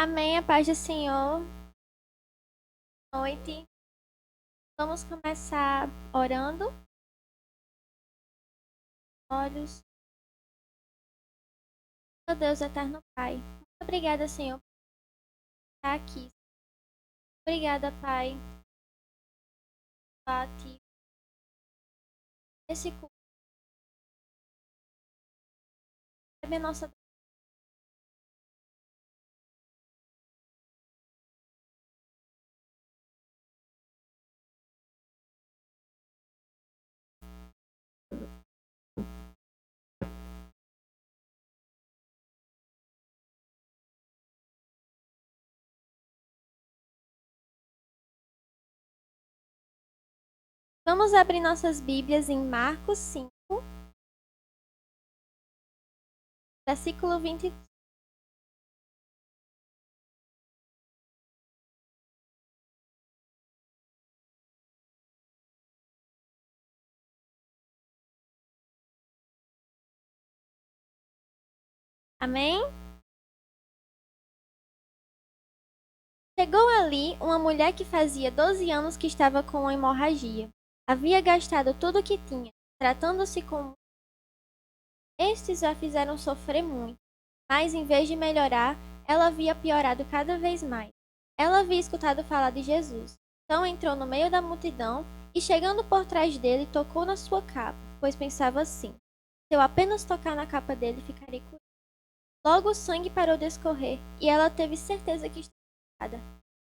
Amém, a paz do Senhor. Boa noite. Vamos começar orando. Olhos. Meu Deus, eterno Pai. Muito obrigada, Senhor, por estar aqui. Obrigada, Pai, por ti. Esse culto é a nossa. Vamos abrir nossas Bíblias em Marcos 5, versículo 20. Amém? Chegou ali uma mulher que fazia 12 anos que estava com uma hemorragia. Havia gastado tudo o que tinha, tratando-se com. Estes a fizeram sofrer muito, mas em vez de melhorar, ela havia piorado cada vez mais. Ela havia escutado falar de Jesus. Então entrou no meio da multidão e, chegando por trás dele, tocou na sua capa, pois pensava assim: se eu apenas tocar na capa dele, ficarei curada. Logo o sangue parou de escorrer e ela teve certeza que estava curada.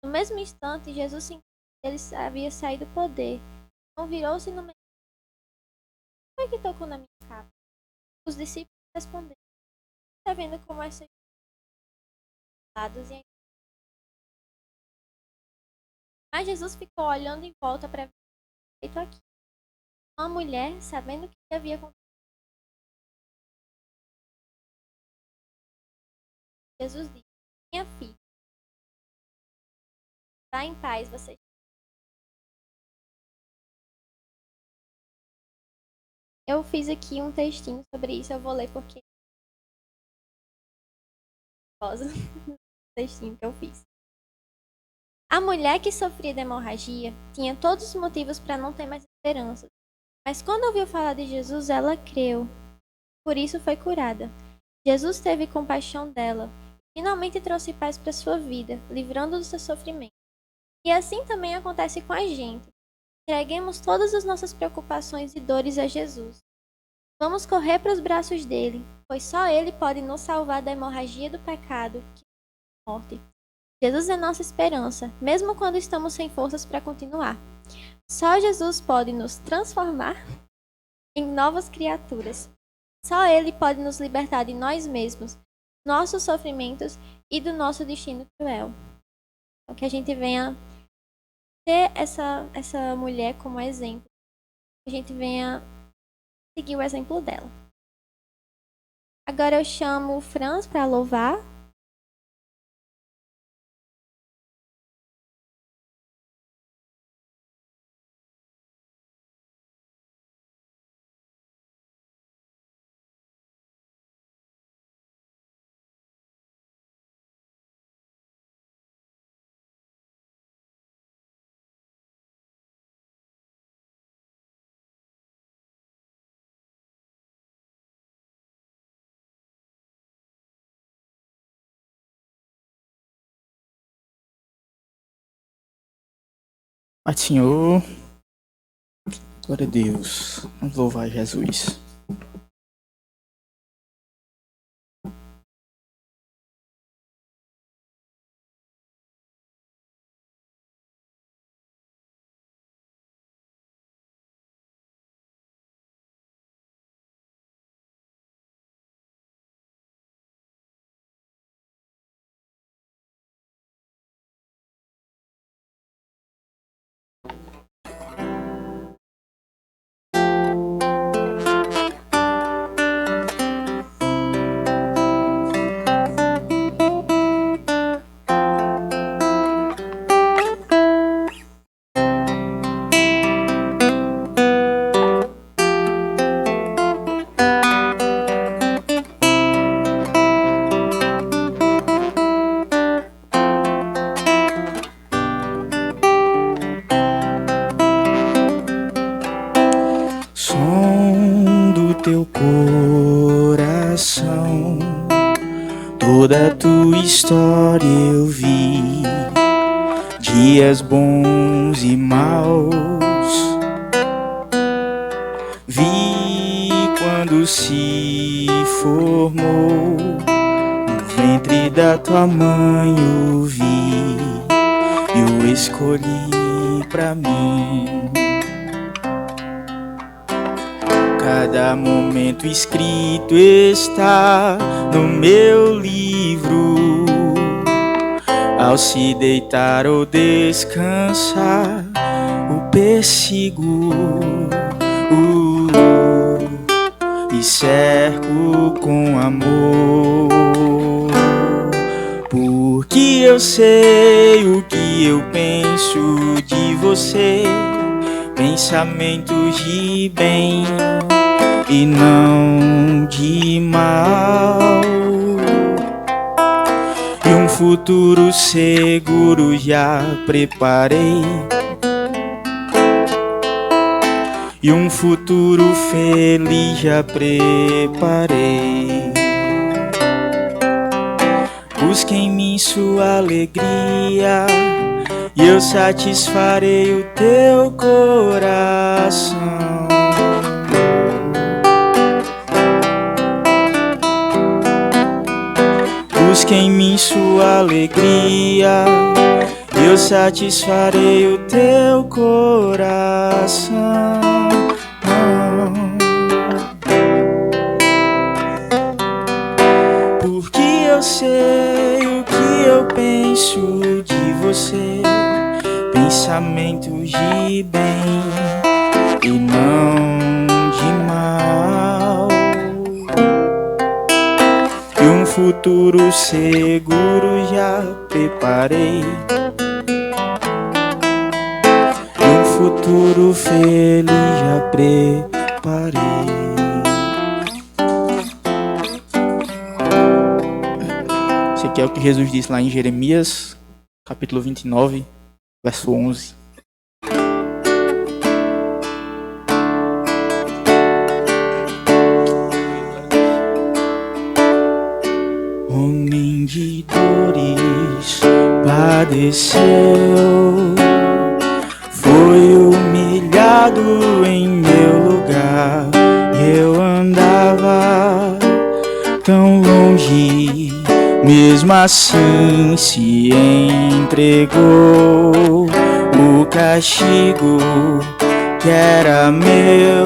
No mesmo instante, Jesus sentiu que ele havia saído do poder. Então virou-se no meio. Quem foi que tocou na minha capa? Os discípulos responderam: está vendo como essas lados e. Mas Jesus ficou olhando em volta para ver o que havia feito aqui. Uma mulher, sabendo o que havia acontecido, Jesus disse: minha filha, vá em paz, você. Eu fiz aqui um textinho sobre isso, eu vou ler porque textinho que eu fiz. A mulher que sofria de hemorragia tinha todos os motivos para não ter mais esperança. Mas quando ouviu falar de Jesus, ela creu. Por isso foi curada. Jesus teve compaixão dela e finalmente trouxe paz para sua vida, livrando do seu sofrimento. E assim também acontece com a gente. Entreguemos todas as nossas preocupações e dores a Jesus. Vamos correr para os braços dele, pois só ele pode nos salvar da hemorragia do pecado, que é a morte. Jesus é nossa esperança, mesmo quando estamos sem forças para continuar. Só Jesus pode nos transformar em novas criaturas. Só ele pode nos libertar de nós mesmos, nossos sofrimentos e do nosso destino cruel. Então, que a gente venha ter essa mulher como exemplo. Que a gente venha seguir o exemplo dela. Agora eu chamo o Franz para louvar. Pai do Senhor, glória a Deus, vamos louvar Jesus. teu coração. Toda a tua história eu vi, dias bons e maus. Vi quando se formou no ventre da tua mãe, o vi e o escolhi pra mim. Cada momento escrito está no meu livro. Ao se deitar ou descansar, o persigo e cerco com amor. Porque eu sei o que eu penso de você, pensamentos de bem e não de mal, e um futuro seguro já preparei, e um futuro feliz já preparei. Busque em mim sua alegria e eu satisfarei o teu coração. Busque em mim sua alegria e eu satisfarei o teu coração. Porque eu sei o que eu penso de você, pensamentos de bem e não de mal, e um futuro seguro já preparei, e um futuro feliz já preparei. Isso aqui é o que Jesus disse lá em Jeremias, capítulo 29, verso 11. Homem de dores padeceu, foi humilhado em meu lugar. Eu andava tão longe, mesmo assim se entregou. O castigo que era meu,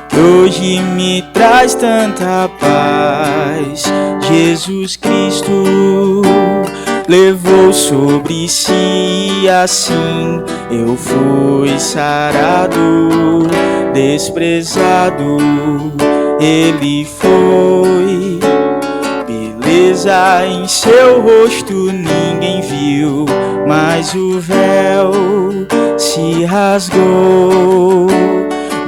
que hoje me traz tanta paz. Jesus Cristo levou sobre si, assim eu fui sarado, desprezado. Ele foi, beleza em seu rosto ninguém viu, mas o véu se rasgou.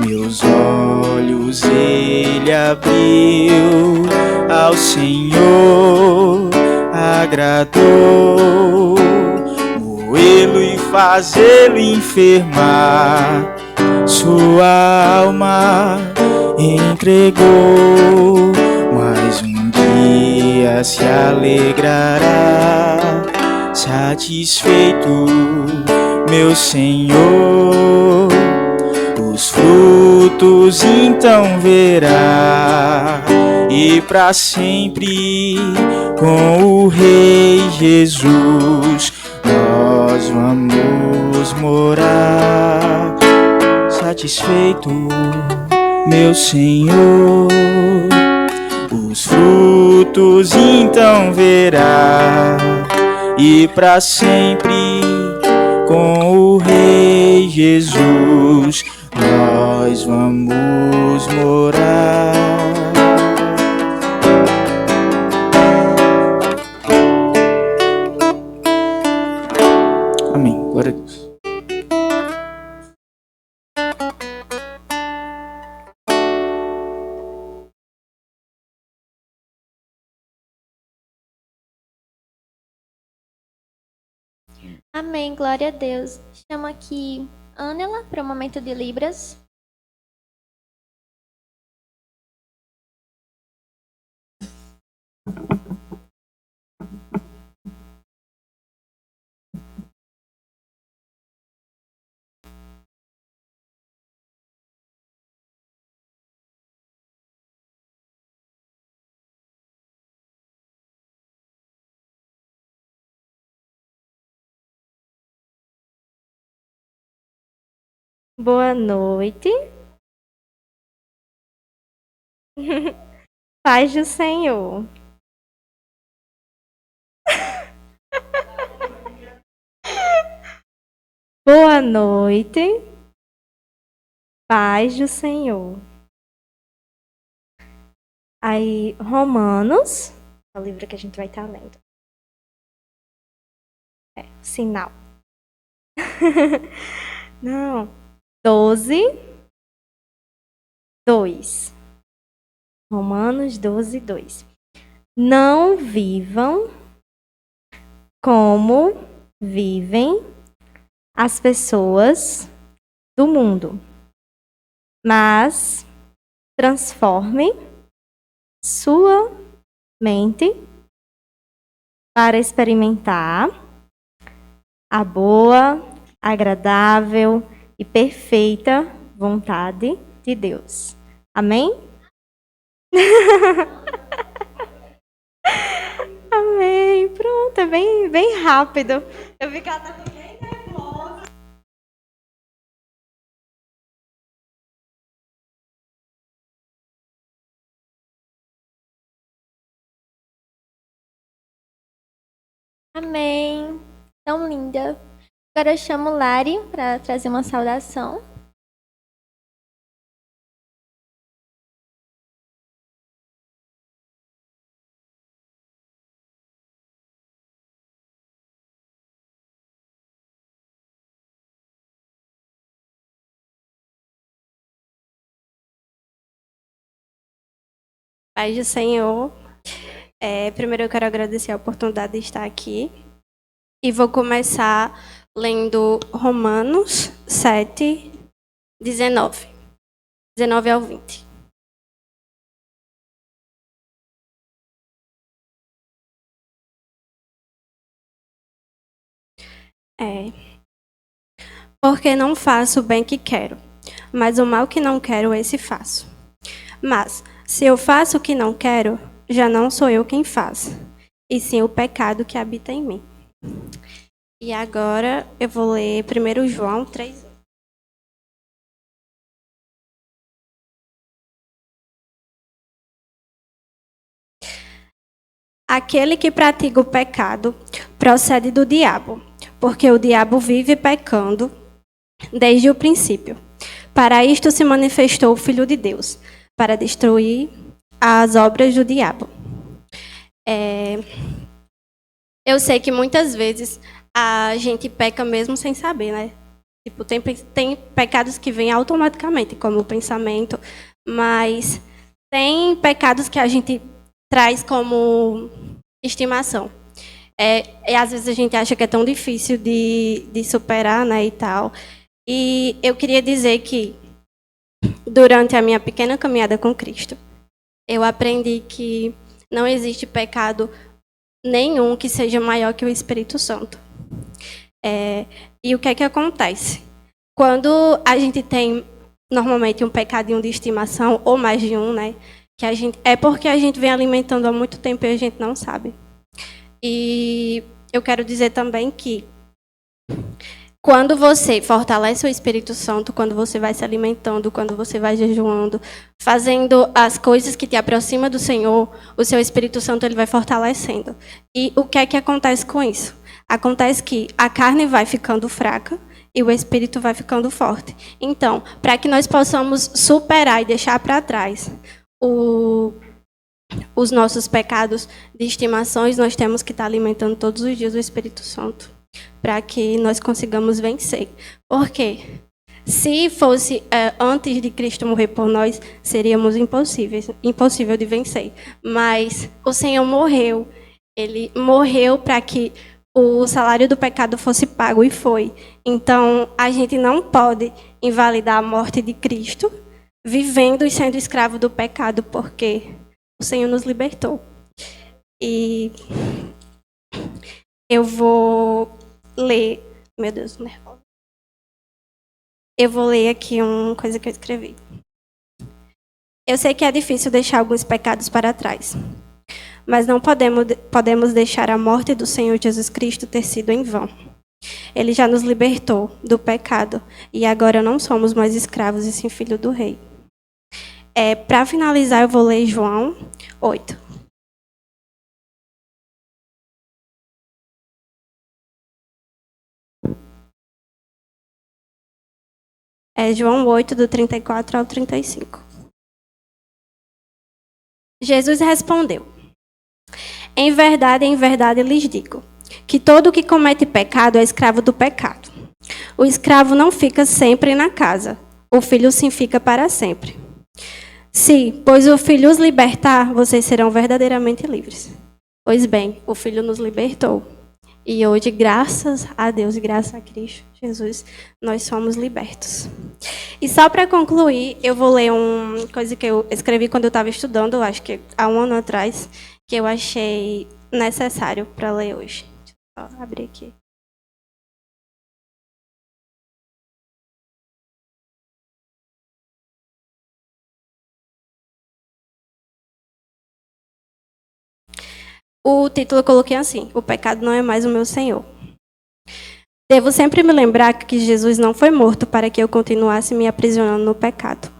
Meus olhos ele abriu, ao Senhor agradou. Moê-lo e fazê-lo enfermar, sua alma entregou. Mas um dia se alegrará, satisfeito meu Senhor. Os frutos então verá, e para sempre com o Rei Jesus nós vamos morar. Satisfeito meu Senhor, os frutos então verá, e para sempre com o Rei Jesus nós vamos morar. Amém. Glória a Deus. Amém, glória a Deus. Chamo aqui Ânela para o momento de Libras. Boa noite. Paz do Senhor. Boa noite. Paz do Senhor. Aí, Romanos, é o livro que a gente vai estar lendo. Sinal. Não. 12, 2. Romanos 12, 2. Não vivam como vivem as pessoas do mundo, mas transformem sua mente para experimentar a boa, agradável e perfeita vontade de Deus. Amém? Amém. Pronto, é bem rápido. Eu vi que ela tá bem nervosa. Amém. Tão linda. Agora eu chamo Lari para trazer uma saudação. Paz do Senhor. Primeiro eu quero agradecer a oportunidade de estar aqui. E vou começar lendo Romanos 7, 19. 19 ao 20. Porque não faço o bem que quero, mas o mal que não quero, esse faço. Mas, se eu faço o que não quero, já não sou eu quem faz, e sim o pecado que habita em mim. E agora eu vou ler 1 João 3. Aquele que pratica o pecado procede do diabo, porque o diabo vive pecando desde o princípio. Para isto se manifestou o Filho de Deus, para destruir as obras do diabo. Eu sei que muitas vezes a gente peca mesmo sem saber, né? Tipo, tem pecados que vêm automaticamente, como o pensamento, mas tem pecados que a gente traz como estimação. E às vezes a gente acha que é tão difícil de superar, né, e tal. E eu queria dizer que, durante a minha pequena caminhada com Cristo, eu aprendi que não existe pecado nenhum que seja maior que o Espírito Santo. E o que é que acontece? Quando a gente tem, normalmente, um pecadinho de estimação, ou mais de um, né? É porque a gente vem alimentando há muito tempo e a gente não sabe. E eu quero dizer também que, quando você fortalece o Espírito Santo, quando você vai se alimentando, quando você vai jejuando, fazendo as coisas que te aproximam do Senhor, o seu Espírito Santo ele vai fortalecendo. E o que é que acontece com isso? Acontece que a carne vai ficando fraca e o Espírito vai ficando forte. Então, para que nós possamos superar e deixar para trás os nossos pecados de estimações, nós temos que estar alimentando todos os dias o Espírito Santo, para que nós consigamos vencer. Por quê? Se fosse antes de Cristo morrer por nós, seríamos impossível de vencer. Mas o Senhor morreu. Ele morreu para que o salário do pecado fosse pago, e foi. Então, a gente não pode invalidar a morte de Cristo vivendo e sendo escravo do pecado, porque o Senhor nos libertou. E eu vou ler... Meu Deus, nervosa. Eu vou ler aqui uma coisa que eu escrevi. Eu sei que é difícil deixar alguns pecados para trás, mas não podemos deixar a morte do Senhor Jesus Cristo ter sido em vão. Ele já nos libertou do pecado e agora não somos mais escravos e sim filho do rei. Para finalizar, eu vou ler João 8. João 8, do 34 ao 35. Jesus respondeu: em verdade lhes digo, que todo o que comete pecado é escravo do pecado. O escravo não fica sempre na casa, o filho sim fica para sempre. Se, pois, o filho os libertar, vocês serão verdadeiramente livres. Pois bem, o filho nos libertou. E hoje, graças a Deus e graças a Cristo Jesus, nós somos libertos. E só para concluir, eu vou ler uma coisa que eu escrevi quando eu estava estudando, acho que há um ano atrás, que eu achei necessário para ler hoje. Deixa eu só abrir aqui. O título eu coloquei assim: o pecado não é mais o meu Senhor. Devo sempre me lembrar que Jesus não foi morto para que eu continuasse me aprisionando no pecado.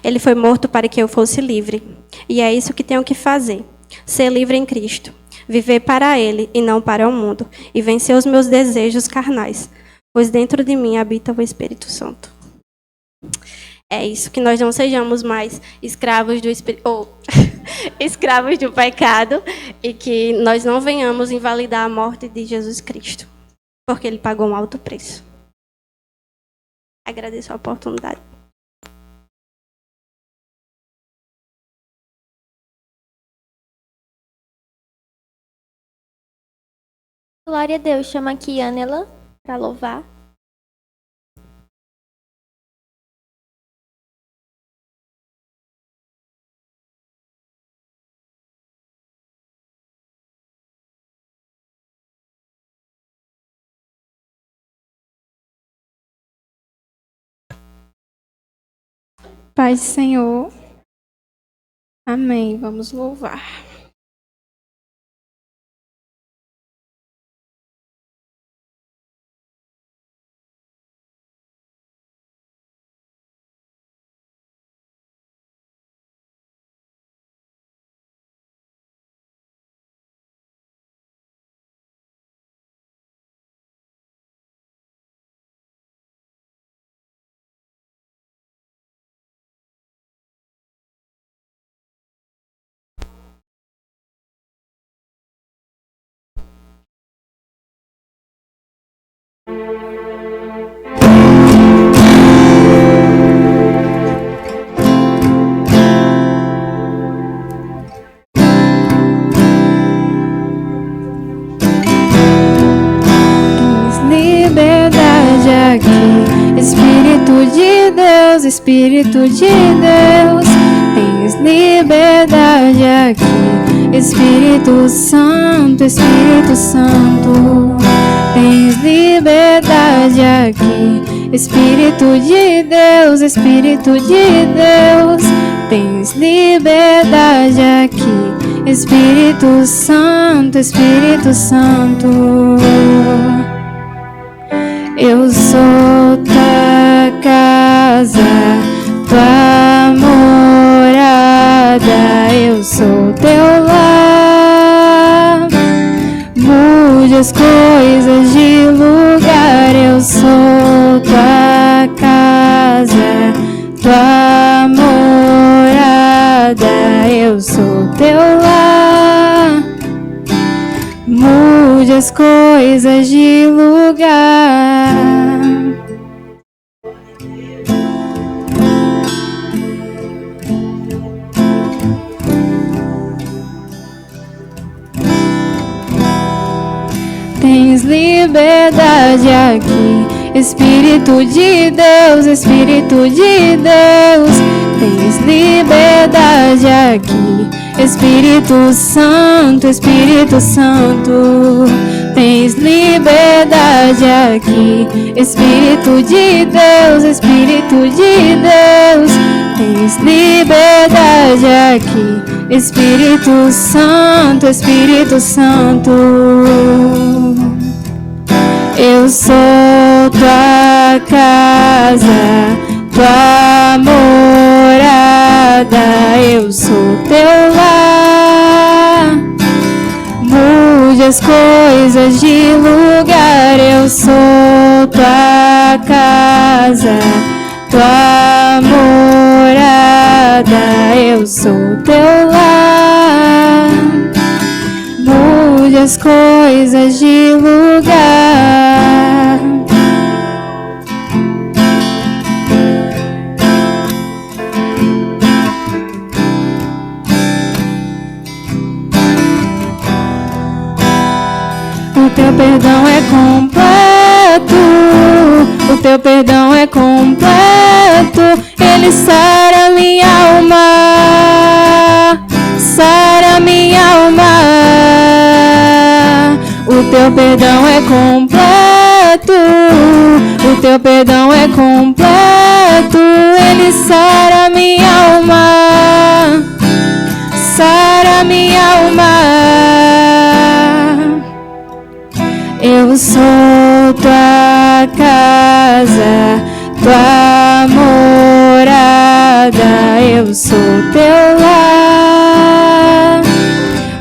Ele foi morto para que eu fosse livre. E é isso que tenho que fazer: ser livre em Cristo, viver para Ele e não para o mundo, e vencer os meus desejos carnais, pois dentro de mim habita o Espírito Santo. É isso, que nós não sejamos mais escravos do escravos do pecado e que nós não venhamos invalidar a morte de Jesus Cristo, porque Ele pagou um alto preço. Agradeço a oportunidade. Glória a Deus. Chama aqui Anela para louvar. Paz do Senhor. Amém. Vamos louvar. Liberdade aqui, Espírito de Deus, Espírito de Deus. Tens liberdade aqui, Espírito Santo, Espírito Santo. Tens liberdade aqui, Espírito de Deus, Espírito de Deus. Tens liberdade aqui, Espírito Santo, Espírito Santo. Eu sou tua casa, tua morada, eu sou teu lar. Mude as coisas de lugar, eu sou tua casa, tua morada, eu sou teu lar. Mude as coisas de lugar. Tens liberdade aqui, Espírito de Deus, Espírito de Deus. Tens liberdade aqui, Espírito Santo, Espírito Santo. Tens liberdade aqui, Espírito de Deus, Espírito de Deus. Tens liberdade aqui, Espírito Santo, Espírito Santo. Eu sou tua casa, tua morada, eu sou teu lar. Mude as coisas de lugar, eu sou tua casa, tua morada, eu sou teu lar. Mude as coisas de lugar. O teu perdão é completo, o teu perdão é completo, ele sara minha alma, sara minha alma. O teu perdão é completo, o teu perdão é completo, ele sara minha alma, sara minha alma. Eu sou tua casa, tua morada, eu sou teu lar.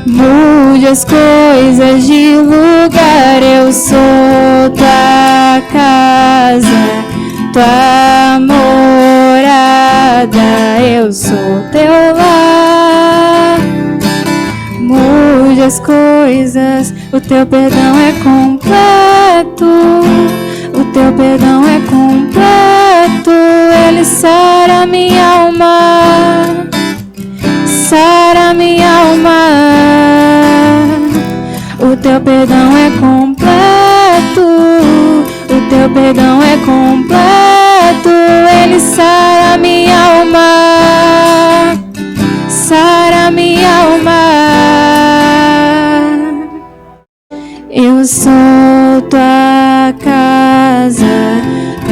Mude as coisas de lugar, eu sou tua casa, tua morada, eu sou teu lar. Mude as coisas, o teu perdão é completo, o teu perdão é completo, ele sara minha alma, sara minha alma. O teu perdão é completo, o teu perdão é completo, ele sara minha alma, sara minha alma. Eu sou tua casa,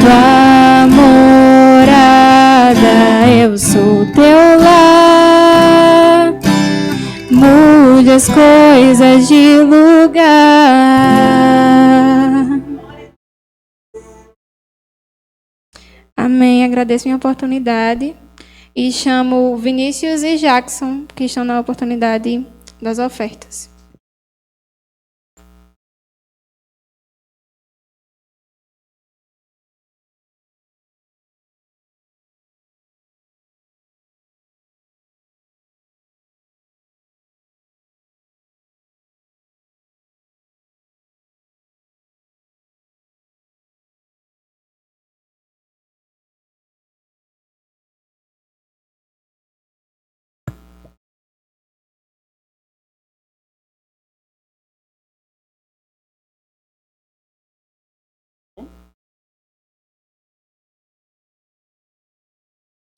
tua morada, eu sou teu lar. Mude as coisas de lugar. Amém. Agradeço minha oportunidade e chamo Vinícius e Jackson, que estão na oportunidade das ofertas.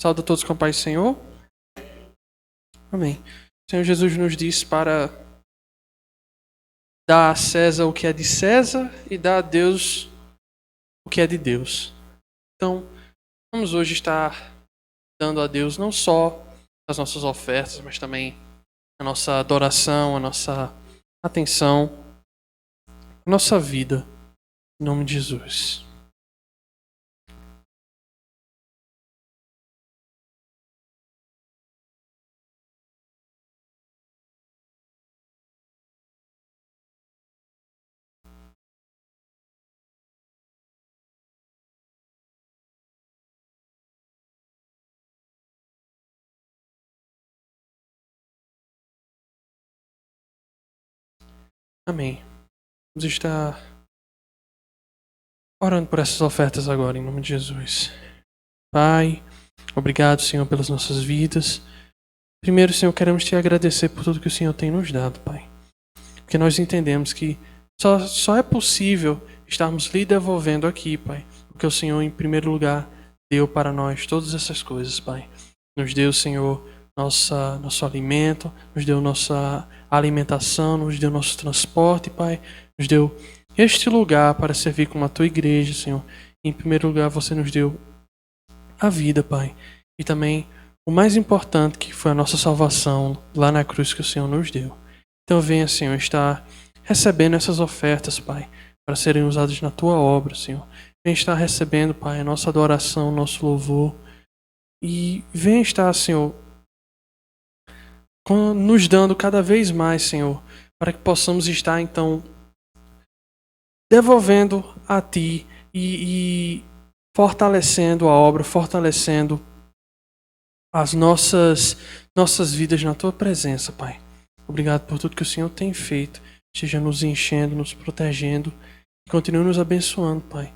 Saúde a todos com a paz do Senhor. Amém. O Senhor Jesus nos diz para dar a César o que é de César e dar a Deus o que é de Deus. Então, vamos hoje estar dando a Deus não só as nossas ofertas, mas também a nossa adoração, a nossa atenção, a nossa vida, em nome de Jesus. Amém. Vamos estar orando por essas ofertas agora, em nome de Jesus. Pai, obrigado, Senhor, pelas nossas vidas. Primeiro, Senhor, queremos te agradecer por tudo que o Senhor tem nos dado, Pai. Porque nós entendemos que só é possível estarmos lhe devolvendo aqui, Pai. Porque o Senhor, em primeiro lugar, deu para nós todas essas coisas, Pai. Nos deu, Senhor, nosso alimento, nos deu nossa alimentação, nos deu nosso transporte, Pai. Nos deu este lugar para servir como a Tua igreja, Senhor. Em primeiro lugar, você nos deu a vida, Pai. E também o mais importante, que foi a nossa salvação lá na cruz que o Senhor nos deu. Então venha, Senhor, estar recebendo essas ofertas, Pai, para serem usados na tua obra, Senhor. Vem estar recebendo, Pai, a nossa adoração, o nosso louvor. E vem estar, Senhor, nos dando cada vez mais, Senhor, para que possamos estar, então, devolvendo a Ti e fortalecendo a obra, fortalecendo as nossas vidas na Tua presença, Pai. Obrigado por tudo que o Senhor tem feito. Esteja nos enchendo, nos protegendo e continue nos abençoando, Pai.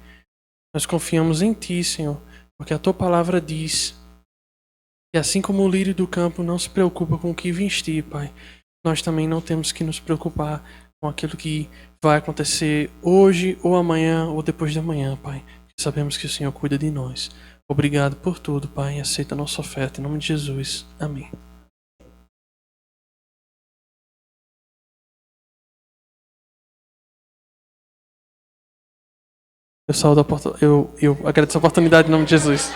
Nós confiamos em Ti, Senhor, porque a Tua palavra diz que assim como o lírio do campo não se preocupa com o que vestir, Pai, nós também não temos que nos preocupar com aquilo que vai acontecer hoje ou amanhã ou depois de amanhã, Pai. Sabemos que o Senhor cuida de nós. Obrigado por tudo, Pai. Aceita a nossa oferta. Em nome de Jesus. Amém. Eu agradeço a oportunidade em nome de Jesus.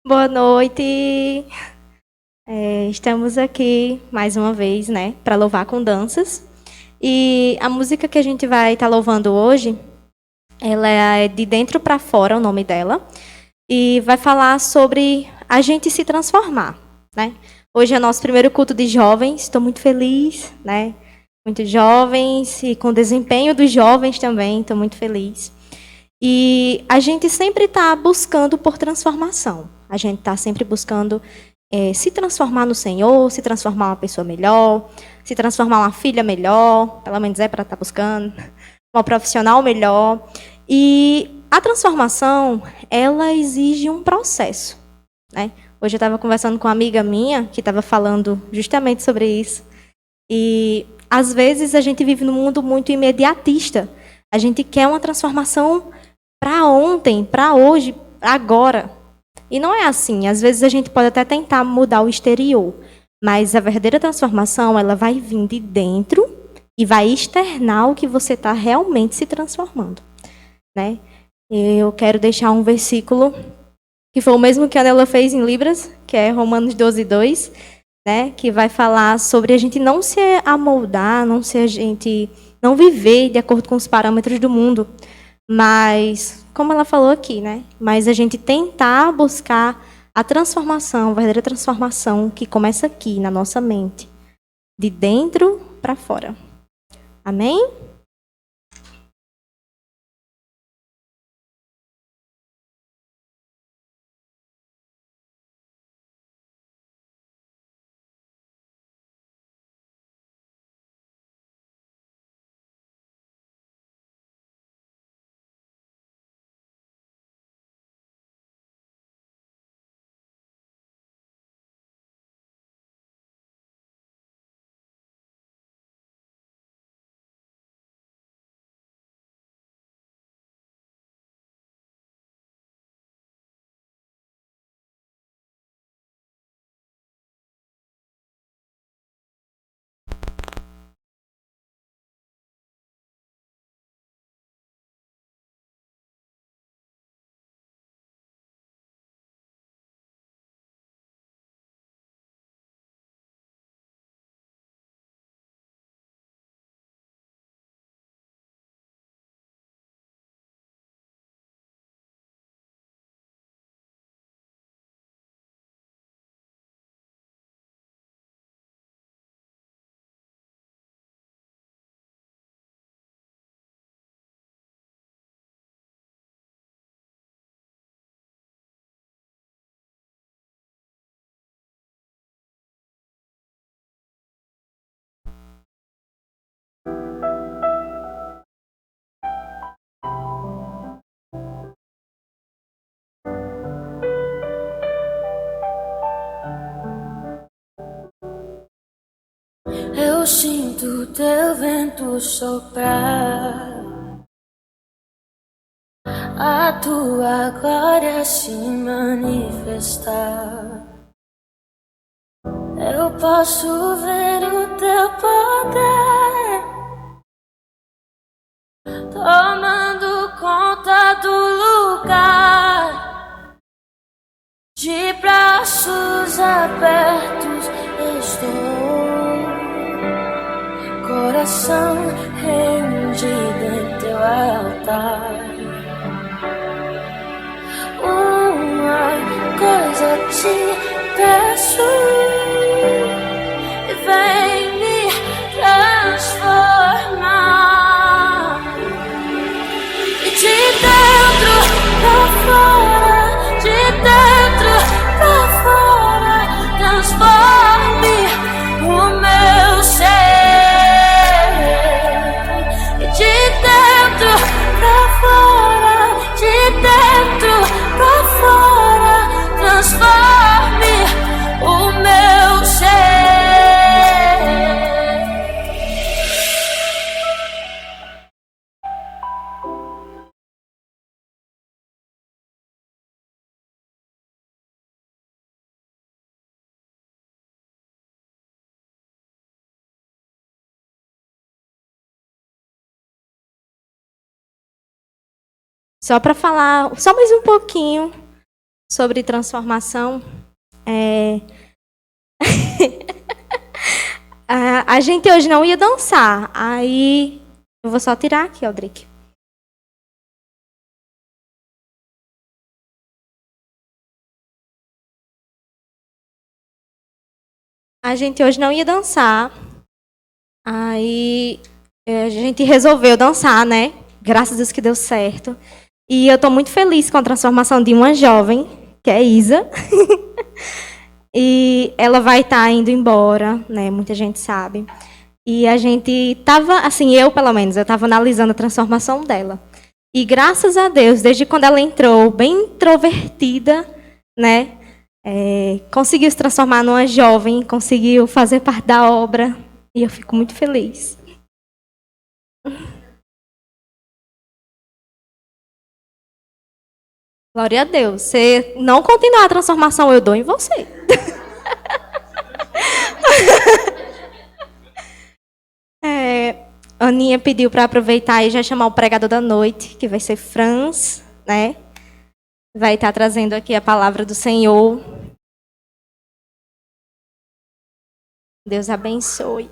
Boa noite. Estamos aqui mais uma vez, né, para louvar com danças. E a música que a gente vai estar louvando hoje, ela é de dentro para fora, o nome dela, e vai falar sobre a gente se transformar, né? Hoje é nosso primeiro culto de jovens. Estou muito feliz, né? Muitos jovens e com o desempenho dos jovens também. Estou muito feliz. E a gente sempre está buscando por transformação. A gente está sempre buscando se transformar no Senhor, se transformar uma pessoa melhor, se transformar uma filha melhor, pelo menos é para estar buscando, uma profissional melhor. E a transformação, ela exige um processo, né? Hoje eu estava conversando com uma amiga minha que estava falando justamente sobre isso. E às vezes a gente vive num mundo muito imediatista. A gente quer uma transformação para ontem, para hoje, agora. E não é assim. Às vezes a gente pode até tentar mudar o exterior, mas a verdadeira transformação, ela vai vir de dentro e vai externar o que você está realmente se transformando, né? Eu quero deixar um versículo que foi o mesmo que a Nela fez em Libras, que é Romanos 12:2, né? Que vai falar sobre a gente não se amoldar, não viver de acordo com os parâmetros do mundo, mas, como ela falou aqui, né? Mas a gente tentar buscar a transformação, a verdadeira transformação que começa aqui, na nossa mente, de dentro para fora. Amém? Eu sinto teu vento soprar, a tua glória se manifestar. Eu posso ver o teu poder tomando conta do lugar. De braços abertos estou, coração rendido em teu altar. Uma coisa te peço, vem me transformar. E de dentro pra fora, de dentro pra fora, transforme o meu ser. E de dentro pra fora, de dentro pra fora, transforme o meu ser. Só para falar, só mais um pouquinho sobre transformação. A gente hoje não ia dançar, aí eu vou só tirar aqui, Aldric. A gente hoje não ia dançar, aí a gente resolveu dançar, né? Graças a Deus que deu certo. E eu estou muito feliz com a transformação de uma jovem, que é Isa. E ela vai estar indo embora, né? Muita gente sabe. E a gente estava, assim, eu pelo menos, eu estava analisando a transformação dela. E graças a Deus, desde quando ela entrou, bem introvertida, né? Conseguiu se transformar numa jovem, conseguiu fazer parte da obra. E eu fico muito feliz. Glória a Deus. Se não continuar a transformação, eu dou em você. Aninha pediu para aproveitar e já chamar o pregador da noite, que vai ser Franz, né? Vai estar trazendo aqui a palavra do Senhor. Deus abençoe.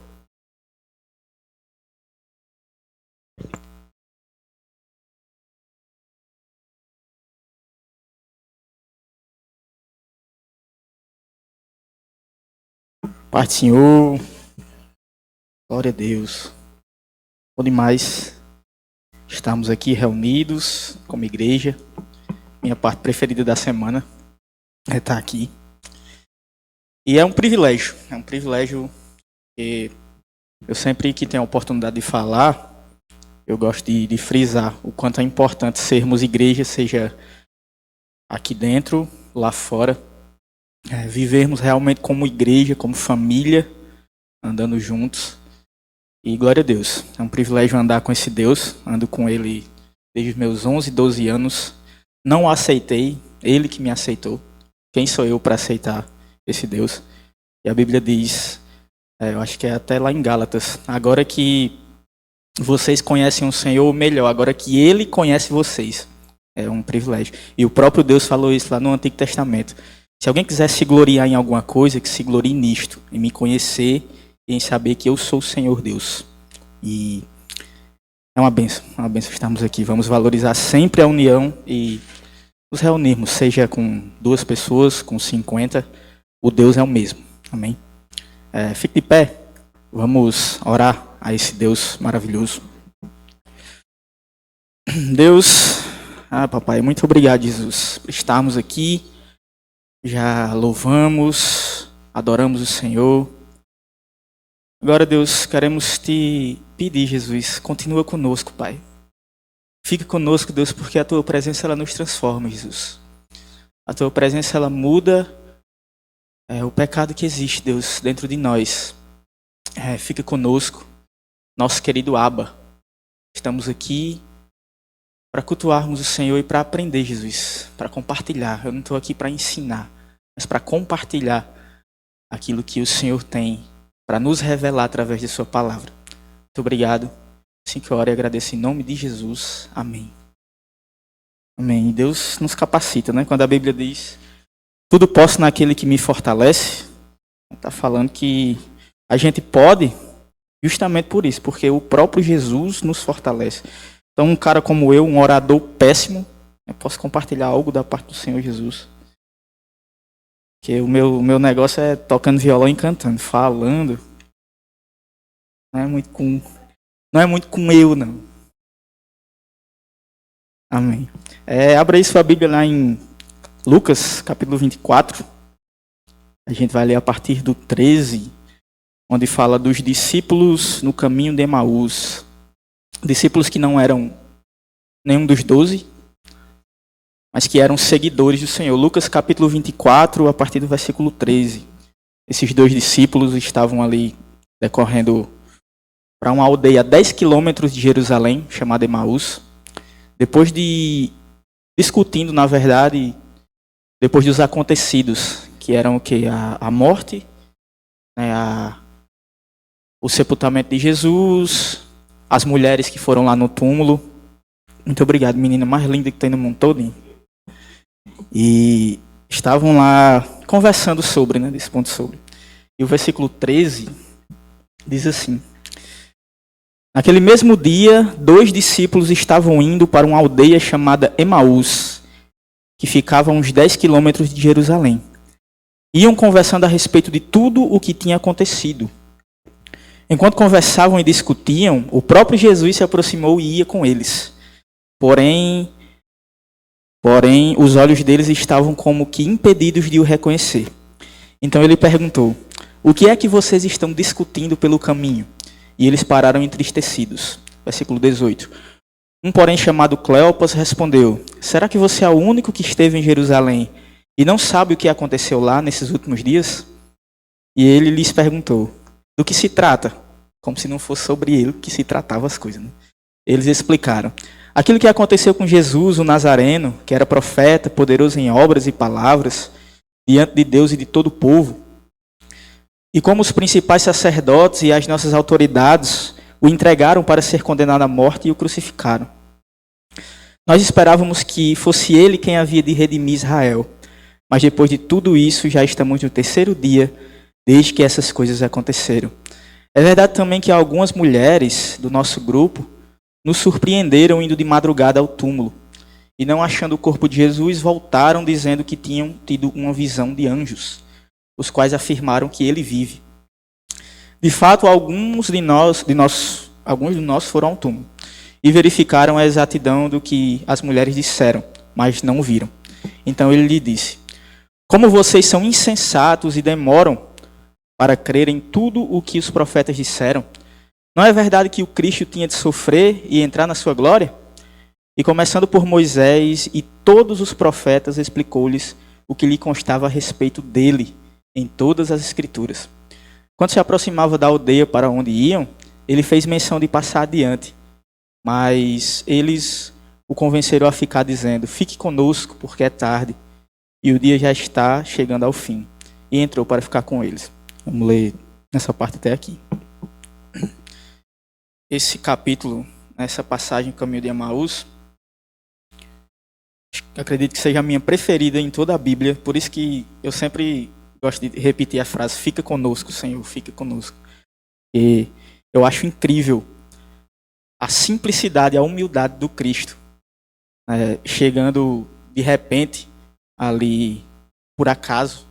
Pai do Senhor, glória a Deus. Bom demais estarmos aqui reunidos como igreja. Minha parte preferida da semana é estar aqui. E é um privilégio que eu sempre que tenho a oportunidade de falar, eu gosto de frisar o quanto é importante sermos igreja, seja aqui dentro, lá fora. Vivermos realmente como igreja, como família, andando juntos. E glória a Deus, é um privilégio andar com esse Deus, ando com Ele desde os meus 11, 12 anos. Não o aceitei, Ele que me aceitou. Quem sou eu para aceitar esse Deus? E a Bíblia diz, eu acho que é até lá em Gálatas, agora que vocês conhecem o Senhor melhor, agora que Ele conhece vocês, é um privilégio. E o próprio Deus falou isso lá no Antigo Testamento. Se alguém quiser se gloriar em alguma coisa, que se glorie nisto, em me conhecer e em saber que eu sou o Senhor Deus. E é uma bênção estarmos aqui. Vamos valorizar sempre a união e nos reunirmos, seja com 2 pessoas, com 50, o Deus é o mesmo. Amém? Fique de pé, vamos orar a esse Deus maravilhoso. Deus, papai, muito obrigado, Jesus, por estarmos aqui. Já louvamos, adoramos o Senhor. Agora, Deus, queremos te pedir, Jesus, continua conosco, Pai. Fica conosco, Deus, porque a tua presença ela nos transforma, Jesus. A tua presença ela muda o pecado que existe, Deus, dentro de nós. fica conosco, nosso querido Abba. Estamos aqui para cultuarmos o Senhor e para aprender, Jesus, para compartilhar. Eu não estou aqui para ensinar, mas para compartilhar aquilo que o Senhor tem para nos revelar através de sua palavra. Muito obrigado. Assim que eu oro e agradeço em nome de Jesus. Amém. Amém. E Deus nos capacita, né? Quando a Bíblia diz, tudo posso naquele que me fortalece, está falando que a gente pode justamente por isso, porque o próprio Jesus nos fortalece. Então, um cara como eu, um orador péssimo, eu posso compartilhar algo da parte do Senhor Jesus. Porque o meu negócio é tocando violão e cantando, falando. Não é muito com eu, não. Amém. Abra aí sua Bíblia lá em Lucas, capítulo 24. A gente vai ler a partir do 13, onde fala dos discípulos no caminho de Emaús. Discípulos que não eram nenhum dos 12, mas que eram seguidores do Senhor. Lucas capítulo 24, a partir do versículo 13. Esses dois discípulos estavam ali decorrendo para uma aldeia a 10 quilômetros de Jerusalém, chamada Emaús. Depois de discutindo, na verdade, depois dos acontecidos, que eram o quê? A morte, né, o sepultamento de Jesus, as mulheres que foram lá no túmulo. Muito obrigado, menina mais linda que tem no mundo todo. E estavam lá conversando sobre, né, desse ponto sobre. E o versículo 13 diz assim: naquele mesmo dia, 2 discípulos estavam indo para uma aldeia chamada Emaús, que ficava a uns 10 quilômetros de Jerusalém. Iam conversando a respeito de tudo o que tinha acontecido. Enquanto conversavam e discutiam, o próprio Jesus se aproximou e ia com eles. Porém, os olhos deles estavam como que impedidos de o reconhecer. Então ele perguntou: o que é que vocês estão discutindo pelo caminho? E eles pararam entristecidos. Versículo 18. Um, porém, chamado Cleopas, respondeu: será que você é o único que esteve em Jerusalém e não sabe o que aconteceu lá nesses últimos dias? E ele lhes perguntou: do que se trata? Como se não fosse sobre ele que se tratava as coisas, né? Eles explicaram: aquilo que aconteceu com Jesus, o Nazareno, que era profeta, poderoso em obras e palavras, diante de Deus e de todo o povo. E como os principais sacerdotes e as nossas autoridades o entregaram para ser condenado à morte e o crucificaram. Nós esperávamos que fosse ele quem havia de redimir Israel. Mas depois de tudo isso, já estamos no 3º dia desde que essas coisas aconteceram. É verdade também que algumas mulheres do nosso grupo nos surpreenderam indo de madrugada ao túmulo. E não achando o corpo de Jesus, voltaram dizendo que tinham tido uma visão de anjos, os quais afirmaram que ele vive. De fato, alguns de nós foram ao túmulo e verificaram a exatidão do que as mulheres disseram, mas não o viram. Então ele lhe disse: como vocês são insensatos e demoram para crer em tudo o que os profetas disseram, não é verdade que o Cristo tinha de sofrer e entrar na sua glória? E começando por Moisés e todos os profetas, explicou-lhes o que lhe constava a respeito dele em todas as Escrituras. Quando se aproximava da aldeia para onde iam, ele fez menção de passar adiante. Mas eles o convenceram a ficar, dizendo: fique conosco, porque é tarde, e o dia já está chegando ao fim. E entrou para ficar com eles. Vamos ler nessa parte até aqui. Esse capítulo, essa passagem, Caminho de Emaús, acredito que seja a minha preferida em toda a Bíblia. Por isso que eu sempre gosto de repetir a frase: fica conosco, Senhor, fica conosco. E eu acho incrível a simplicidade, a humildade do Cristo, chegando de repente ali, por acaso,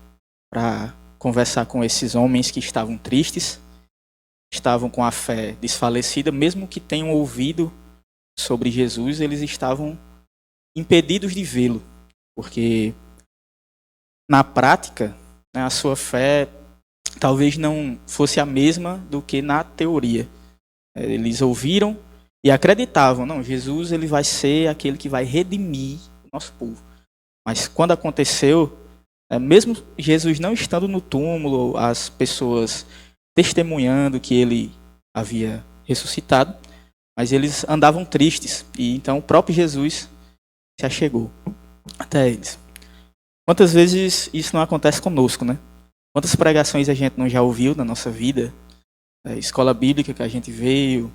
para conversar com esses homens que estavam tristes, estavam com a fé desfalecida, mesmo que tenham ouvido sobre Jesus, eles estavam impedidos de vê-lo, porque na prática, a sua fé talvez não fosse a mesma do que na teoria. Eles ouviram e acreditavam: não, Jesus ele vai ser aquele que vai redimir o nosso povo. Mas quando aconteceu, mesmo Jesus não estando no túmulo, as pessoas testemunhando que ele havia ressuscitado, mas eles andavam tristes. E então o próprio Jesus se achegou até eles. Quantas vezes isso não acontece conosco, né? Quantas pregações a gente não já ouviu na nossa vida? A escola bíblica que a gente veio,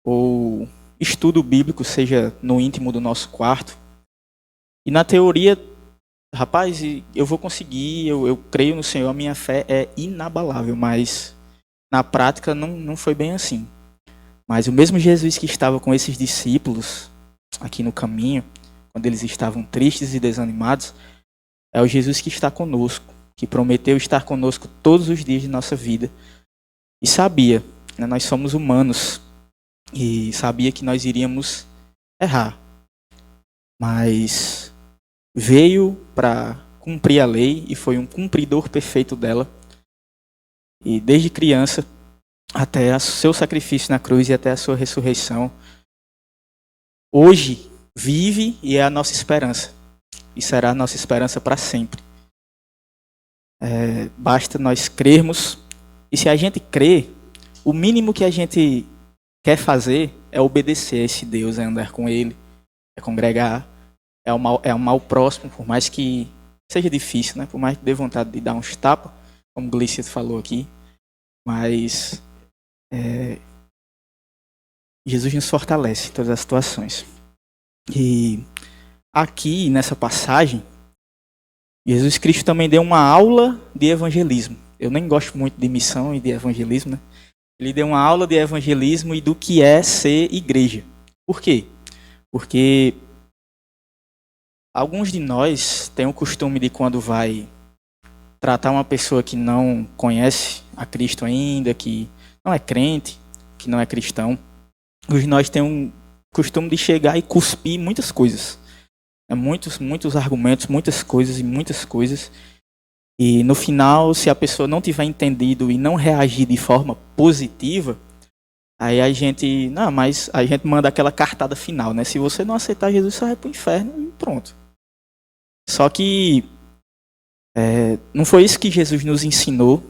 ou estudo bíblico, seja no íntimo do nosso quarto. E na teoria, rapaz, eu vou conseguir, eu creio no Senhor, a minha fé é inabalável, mas na prática não foi bem assim. Mas o mesmo Jesus que estava com esses discípulos aqui no caminho, quando eles estavam tristes e desanimados, é o Jesus que está conosco, que prometeu estar conosco todos os dias de nossa vida. E sabia, né, nós somos humanos, e sabia que nós iríamos errar. Mas veio para cumprir a lei e foi um cumpridor perfeito dela. E desde criança, até o seu sacrifício na cruz e até a sua ressurreição, hoje vive e é a nossa esperança. E será a nossa esperança para sempre. Basta nós crermos. E se a gente crê, o mínimo que a gente quer fazer é obedecer a esse Deus, é andar com Ele, é congregar, é amar o próximo, por mais que seja difícil, né? Por mais que dê vontade de dar uns tapas, como o Gleice falou aqui. Mas Jesus nos fortalece em todas as situações. E aqui, nessa passagem, Jesus Cristo também deu uma aula de evangelismo. Eu nem gosto muito de missão e de evangelismo, né? Ele deu uma aula de evangelismo e do que é ser igreja. Por quê? Porque alguns de nós têm o costume de, quando vai tratar uma pessoa que não conhece a Cristo ainda, que não é crente, que não é cristão, os de nós têm um costume de chegar e cuspir muitas coisas. Muitos argumentos, muitas coisas. E no final, se a pessoa não tiver entendido e não reagir de forma positiva, aí a gente manda aquela cartada final, né? Se você não aceitar Jesus, você vai pro inferno e pronto. Só que não foi isso que Jesus nos ensinou,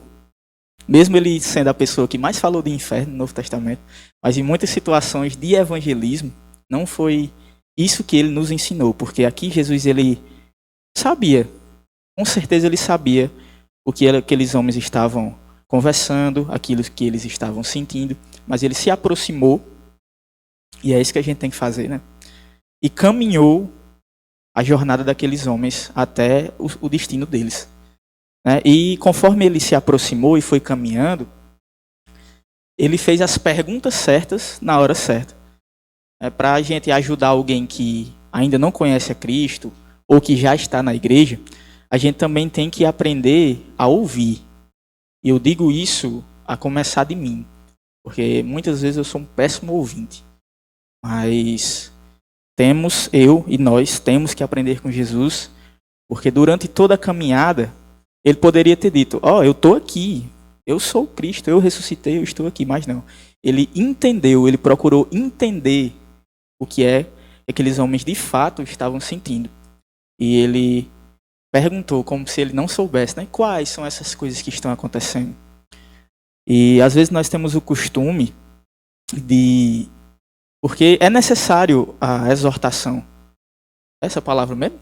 mesmo ele sendo a pessoa que mais falou de inferno no Novo Testamento, mas em muitas situações de evangelismo, não foi isso que ele nos ensinou, porque aqui Jesus, ele sabia, com certeza ele sabia o que aqueles homens estavam conversando, aquilo que eles estavam sentindo, mas ele se aproximou, e é isso que a gente tem que fazer, né? E caminhou a jornada daqueles homens até o destino deles, né? E conforme ele se aproximou e foi caminhando, ele fez as perguntas certas na hora certa. Para a gente ajudar alguém que ainda não conhece a Cristo ou que já está na igreja, a gente também tem que aprender a ouvir. E eu digo isso a começar de mim, porque muitas vezes eu sou um péssimo ouvinte. Mas eu e nós temos que aprender com Jesus, porque durante toda a caminhada, ele poderia ter dito, eu estou aqui, eu sou Cristo, eu ressuscitei, eu estou aqui, mas não. Ele entendeu, ele procurou entender o que aqueles homens de fato estavam sentindo. E ele perguntou, como se ele não soubesse, né? Quais são essas coisas que estão acontecendo. E às vezes nós temos o costume de... Porque é necessário a exortação. Essa palavra mesmo?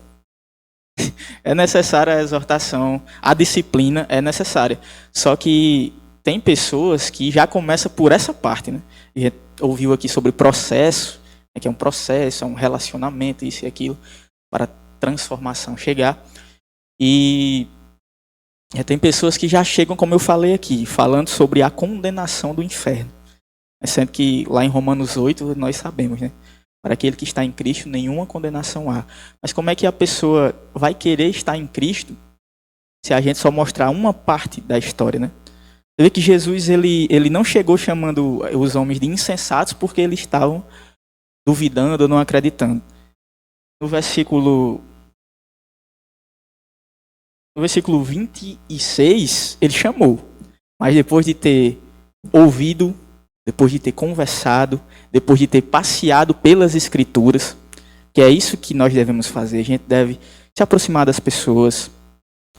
É necessária a exortação, a disciplina é necessária. Só que tem pessoas que já começam por essa parte, né? A gente ouviu aqui sobre processo, que é um processo, é um relacionamento, isso e aquilo, para transformação chegar. E tem pessoas que já chegam, como eu falei aqui, falando sobre a condenação do inferno. Sendo que lá em Romanos 8 nós sabemos, né? Para aquele que está em Cristo, nenhuma condenação há. Mas como é que a pessoa vai querer estar em Cristo se a gente só mostrar uma parte da história, né? Você vê que Jesus ele não chegou chamando os homens de insensatos porque eles estavam duvidando ou não acreditando. No versículo 26, ele chamou. Mas depois de ter ouvido, depois de ter conversado, depois de ter passeado pelas Escrituras, que é isso que nós devemos fazer. A gente deve se aproximar das pessoas,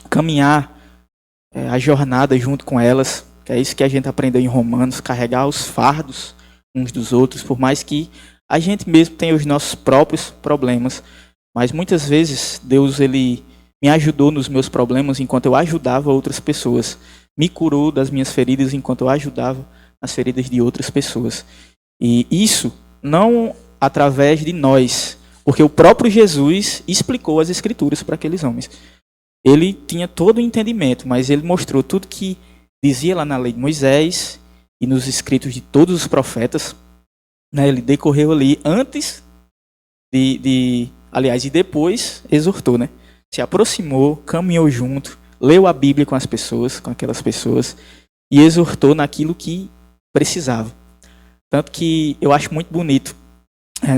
caminhar a jornada junto com elas, que é isso que a gente aprendeu em Romanos, carregar os fardos uns dos outros, por mais que a gente mesmo tenha os nossos próprios problemas, mas muitas vezes Deus ele me ajudou nos meus problemas enquanto eu ajudava outras pessoas, me curou das minhas feridas enquanto eu ajudava nas feridas de outras pessoas. E isso não através de nós, porque o próprio Jesus explicou as Escrituras para aqueles homens. Ele tinha todo o entendimento, mas ele mostrou tudo que dizia lá na lei de Moisés e nos escritos de todos os profetas. Né? Ele decorreu ali antes aliás, e depois exortou, né? Se aproximou, caminhou junto, leu a Bíblia com as pessoas, com aquelas pessoas, e exortou naquilo que precisava. Tanto que eu acho muito bonito,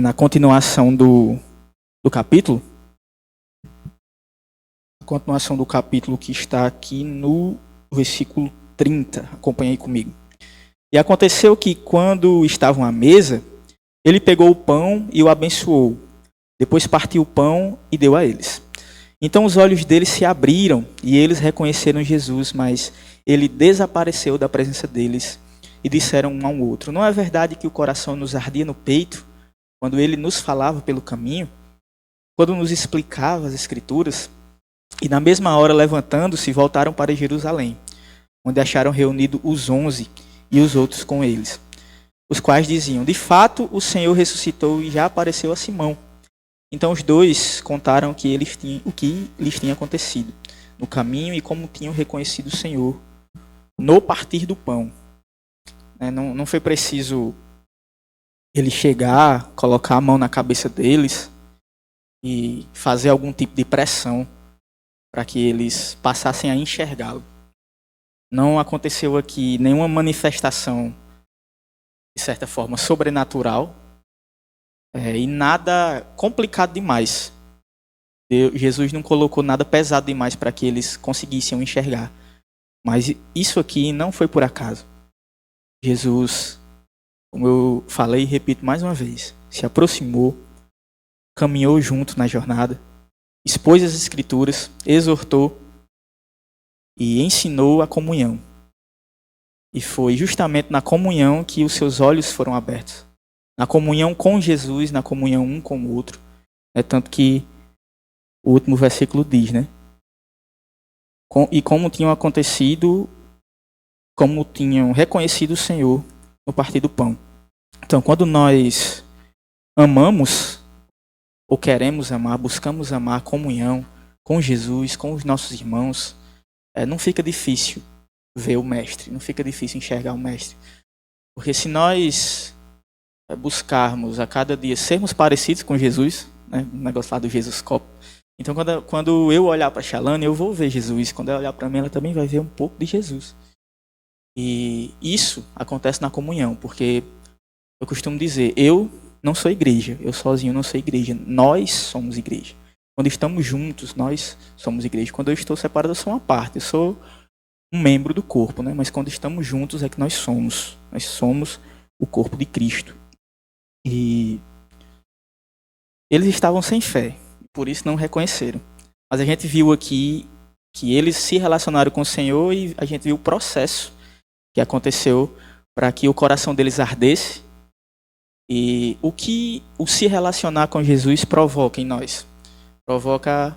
na continuação do capítulo, a continuação do capítulo que está aqui no versículo 30, acompanhei comigo. E aconteceu que quando estavam à mesa, ele pegou o pão e o abençoou. Depois partiu o pão e deu a eles. Então os olhos deles se abriram e eles reconheceram Jesus, mas ele desapareceu da presença deles e disseram um ao outro: não é verdade que o coração nos ardia no peito quando ele nos falava pelo caminho, quando nos explicava as Escrituras? E na mesma hora, levantando-se, voltaram para Jerusalém, onde acharam reunidos os 11 e os outros com eles, os quais diziam: de fato, o Senhor ressuscitou e já apareceu a Simão. Então os dois contaram o que lhes tinha acontecido no caminho e como tinham reconhecido o Senhor no partir do pão. Não foi preciso ele chegar, colocar a mão na cabeça deles e fazer algum tipo de pressão para que eles passassem a enxergá-lo. Não aconteceu aqui nenhuma manifestação, de certa forma, sobrenatural, e nada complicado demais. Jesus não colocou nada pesado demais para que eles conseguissem enxergar. Mas isso aqui não foi por acaso. Jesus, como eu falei e repito mais uma vez, se aproximou, caminhou junto na jornada, expôs as Escrituras, exortou e ensinou a comunhão. E foi justamente na comunhão que os seus olhos foram abertos. Na comunhão com Jesus, na comunhão um com o outro. Tanto que o último versículo diz, né? E como tinham acontecido, como tinham reconhecido o Senhor no partir do pão. Então, quando nós amamos, ou queremos amar, buscamos amar comunhão com Jesus, com os nossos irmãos, não fica difícil ver o Mestre, não fica difícil enxergar o Mestre. Porque se nós buscarmos a cada dia sermos parecidos com Jesus, né? O negócio lá do Jesus Cop. Então, quando eu olhar para a Shalane, eu vou ver Jesus. Quando ela olhar para mim, ela também vai ver um pouco de Jesus. E isso acontece na comunhão, porque eu costumo dizer, eu não sou igreja, eu sozinho não sou igreja, nós somos igreja. Quando estamos juntos, nós somos igreja. Quando eu estou separado, eu sou uma parte, eu sou um membro do corpo, né? Mas quando estamos juntos é que nós somos o corpo de Cristo. E eles estavam sem fé, por isso não reconheceram. Mas a gente viu aqui que eles se relacionaram com o Senhor e a gente viu o processo que aconteceu para que o coração deles ardesse. E o que o se relacionar com Jesus provoca em nós? Provoca,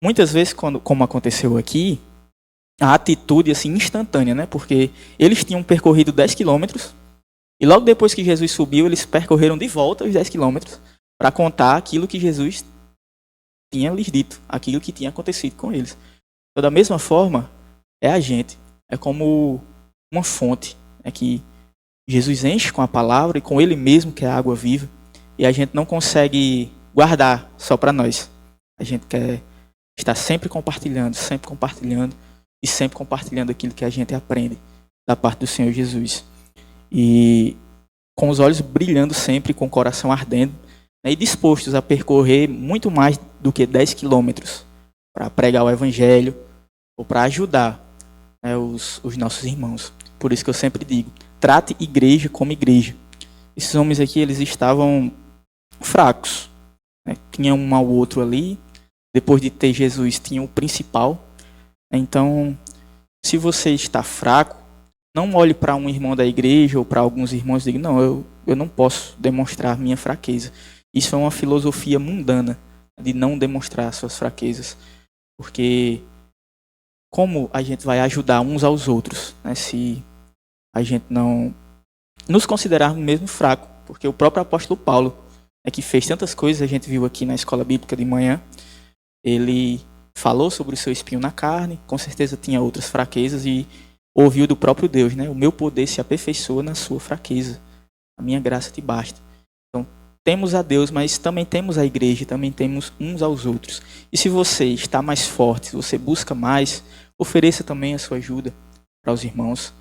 muitas vezes, como aconteceu aqui, a atitude assim, instantânea, né? Porque eles tinham percorrido 10 quilômetros e logo depois que Jesus subiu, eles percorreram de volta os 10 quilômetros para contar aquilo que Jesus tinha lhes dito, aquilo que tinha acontecido com eles. Então, da mesma forma, é a gente. É como uma fonte, que Jesus enche com a palavra e com Ele mesmo, que é a água viva, e a gente não consegue guardar só para nós. A gente quer estar sempre compartilhando e sempre compartilhando aquilo que a gente aprende da parte do Senhor Jesus. E com os olhos brilhando sempre, com o coração ardendo, né, e dispostos a percorrer muito mais do que 10 quilômetros para pregar o Evangelho ou para ajudar, né, os nossos irmãos. Por isso que eu sempre digo, trate igreja como igreja. Esses homens aqui, eles estavam fracos, né? Tinha um ao outro ali. Depois de ter Jesus, tinha o principal. Então, se você está fraco, não olhe para um irmão da igreja ou para alguns irmãos e diga, não, eu não posso demonstrar minha fraqueza. Isso é uma filosofia mundana, de não demonstrar suas fraquezas. Porque como a gente vai ajudar uns aos outros, né, se a gente não nos considerarmos mesmo fraco? Porque o próprio apóstolo Paulo, que fez tantas coisas, a gente viu aqui na escola bíblica de manhã, ele falou sobre o seu espinho na carne, com certeza tinha outras fraquezas e ouviu do próprio Deus, né? O meu poder se aperfeiçoa na sua fraqueza, a minha graça te basta. Então, temos a Deus, mas também temos a igreja, também temos uns aos outros. E se você está mais forte, se você busca mais, ofereça também a sua ajuda para os irmãos,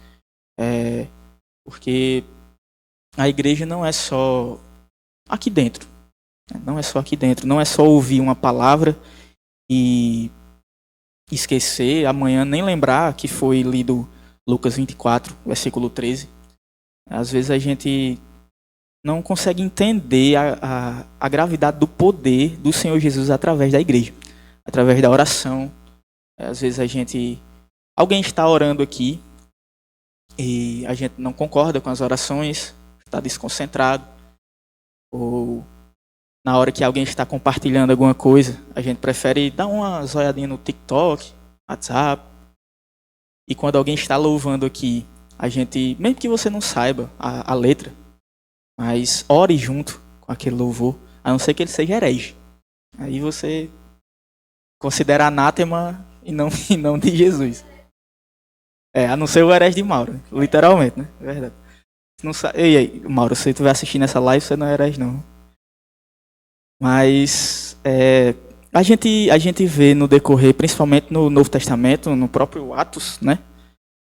porque a igreja não é só aqui dentro, não é só aqui dentro, não é só ouvir uma palavra e esquecer, amanhã nem lembrar que foi lido Lucas 24, versículo 13. Às vezes a gente não consegue entender a gravidade do poder do Senhor Jesus através da igreja, através da oração. Às vezes alguém está orando aqui e a gente não concorda com as orações, está desconcentrado, ou na hora que alguém está compartilhando alguma coisa, a gente prefere dar uma zoiadinha no TikTok, WhatsApp, e quando alguém está louvando aqui, a gente, mesmo que você não saiba a letra, mas ore junto com aquele louvor, a não ser que ele seja herege. Aí você considera anátema e não de Jesus. A não ser o herege de Mauro, literalmente, né? É verdade. Não sabe... Ei, Mauro, se você estiver assistindo essa live, você não é herege, não. Mas a gente vê no decorrer, principalmente no Novo Testamento, no próprio Atos, né?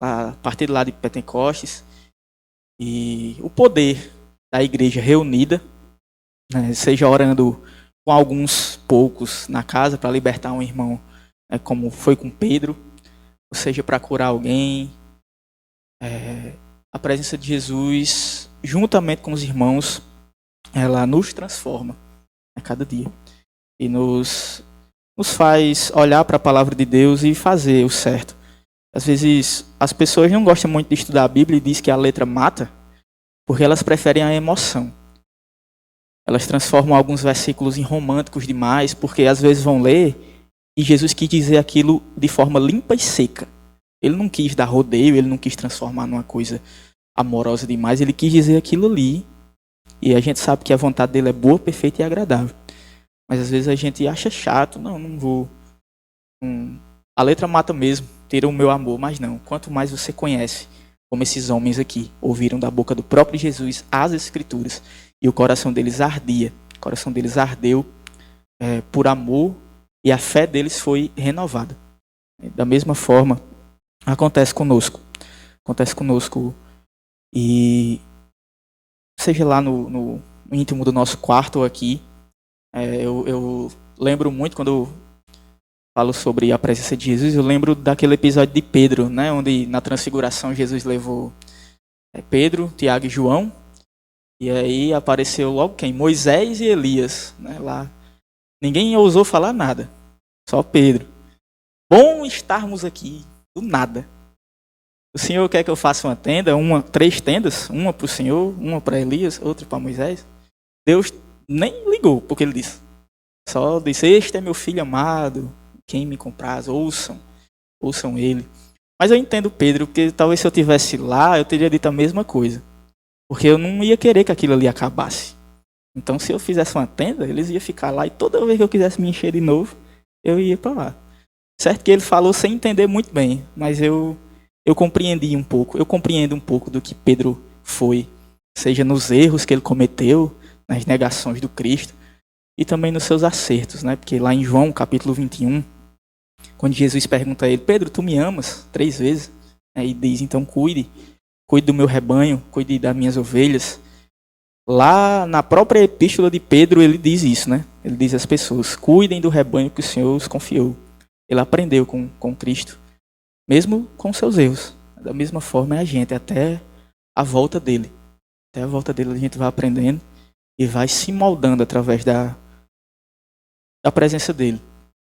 A partir lá de Pentecostes, e o poder da igreja reunida, né? Seja orando com alguns poucos na casa para libertar um irmão, como foi com Pedro, ou seja, para curar alguém. A presença de Jesus, juntamente com os irmãos, ela nos transforma a cada dia e nos faz olhar para a palavra de Deus e fazer o certo. Às vezes as pessoas não gostam muito de estudar a Bíblia e dizem que a letra mata, porque elas preferem a emoção. Elas transformam alguns versículos em românticos demais, porque às vezes vão ler e Jesus quis dizer aquilo de forma limpa e seca. Ele não quis dar rodeio, ele não quis transformar numa coisa amorosa demais, ele quis dizer aquilo ali. E a gente sabe que a vontade dele é boa, perfeita e agradável. Mas às vezes a gente acha chato, não vou. A letra mata mesmo, tira o meu amor, mas não. Quanto mais você conhece, como esses homens aqui ouviram da boca do próprio Jesus as Escrituras, e o coração deles ardia, o coração deles ardeu por amor, e a fé deles foi renovada. Da mesma forma, acontece conosco. E seja lá no íntimo do nosso quarto ou aqui, eu lembro muito quando eu falo sobre a presença de Jesus, eu lembro daquele episódio de Pedro, né, onde na transfiguração Jesus levou Pedro, Tiago e João, e aí apareceu logo quem? Moisés e Elias, né, lá. Ninguém ousou falar nada, só Pedro. Bom estarmos aqui, do nada. O Senhor quer que eu faça uma tenda, 3 tendas, uma para o Senhor, uma para Elias, outra para Moisés. Deus nem ligou porque ele disse. Só disse, este é meu filho amado, quem me compraz, ouçam ele. Mas eu entendo Pedro, porque talvez se eu estivesse lá, eu teria dito a mesma coisa. Porque eu não ia querer que aquilo ali acabasse. Então se eu fizesse uma tenda, eles iam ficar lá e toda vez que eu quisesse me encher de novo, eu ia para lá. Certo que ele falou sem entender muito bem, mas eu compreendi um pouco, eu compreendo um pouco do que Pedro foi, seja nos erros que ele cometeu, nas negações do Cristo, e também nos seus acertos, né? Porque lá em João, capítulo 21, quando Jesus pergunta a ele, Pedro, tu me amas? 3 vezes, e diz, então cuide do meu rebanho, cuide das minhas ovelhas. Lá na própria epístola de Pedro, ele diz isso, né? Ele diz às pessoas, cuidem do rebanho que o Senhor os confiou. Ele aprendeu com Cristo, mesmo com seus erros. Da mesma forma é a gente, até a volta dele. Até a volta dele a gente vai aprendendo e vai se moldando através da presença dele.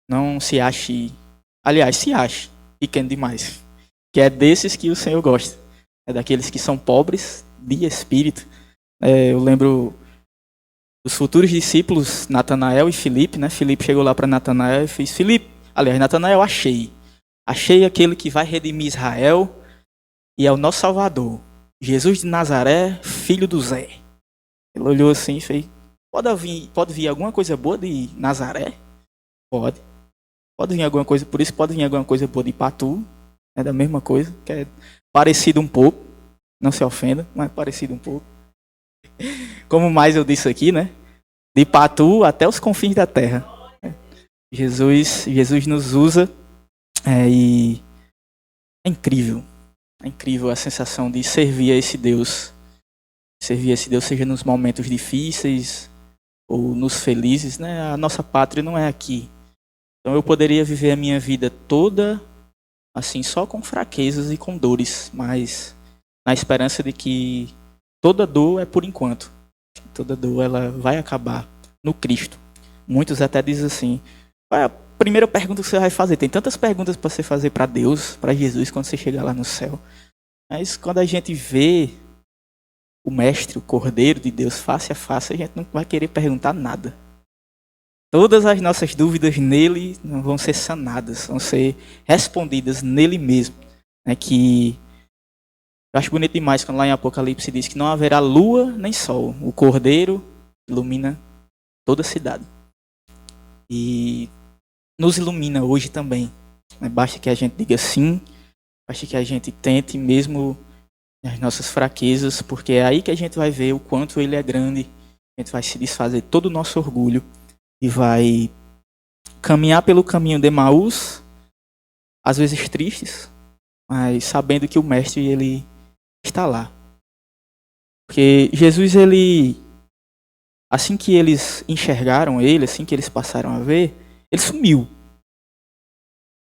Não se ache, aliás, se ache pequeno demais. que é desses que o Senhor gosta. É daqueles que são pobres de espírito. Eu lembro dos futuros discípulos, Natanael e Filipe, né? Filipe chegou lá para Natanael e fez: Filipe, aliás, Natanael, achei aquele que vai redimir Israel e é o nosso Salvador, Jesus de Nazaré, filho do Zé. Ele olhou assim e fez: pode vir alguma coisa boa de Nazaré? Pode vir alguma coisa, por isso pode vir alguma coisa boa de Patu, é da mesma coisa, que é parecido um pouco, não se ofenda, mas parecido um pouco. Como mais eu disse aqui, né? De Patu até os confins da terra. Jesus nos usa e é incrível a sensação de servir a esse Deus. Servir a esse Deus, seja nos momentos difíceis ou nos felizes, né? A nossa pátria não é aqui. Então eu poderia viver a minha vida toda assim, só com fraquezas e com dores, mas na esperança de que toda dor é por enquanto. Toda dor ela vai acabar no Cristo. Muitos até dizem assim: qual é a primeira pergunta que você vai fazer? Tem tantas perguntas para você fazer para Deus, para Jesus, quando você chegar lá no céu. Mas quando a gente vê o Mestre, o Cordeiro de Deus face a face, a gente não vai querer perguntar nada. Todas as nossas dúvidas nele vão ser sanadas, vão ser respondidas nele mesmo. Que eu acho bonito demais quando lá em Apocalipse diz que não haverá lua nem sol. O Cordeiro ilumina toda a cidade. E nos ilumina hoje também. Basta que a gente diga sim, basta que a gente tente mesmo as nossas fraquezas, porque é aí que a gente vai ver o quanto ele é grande. A gente vai se desfazer todo o nosso orgulho e vai caminhar pelo caminho de Emaús, às vezes tristes, mas sabendo que o Mestre ele está lá. Porque Jesus, ele, assim que eles enxergaram ele, assim que eles passaram a ver, ele sumiu.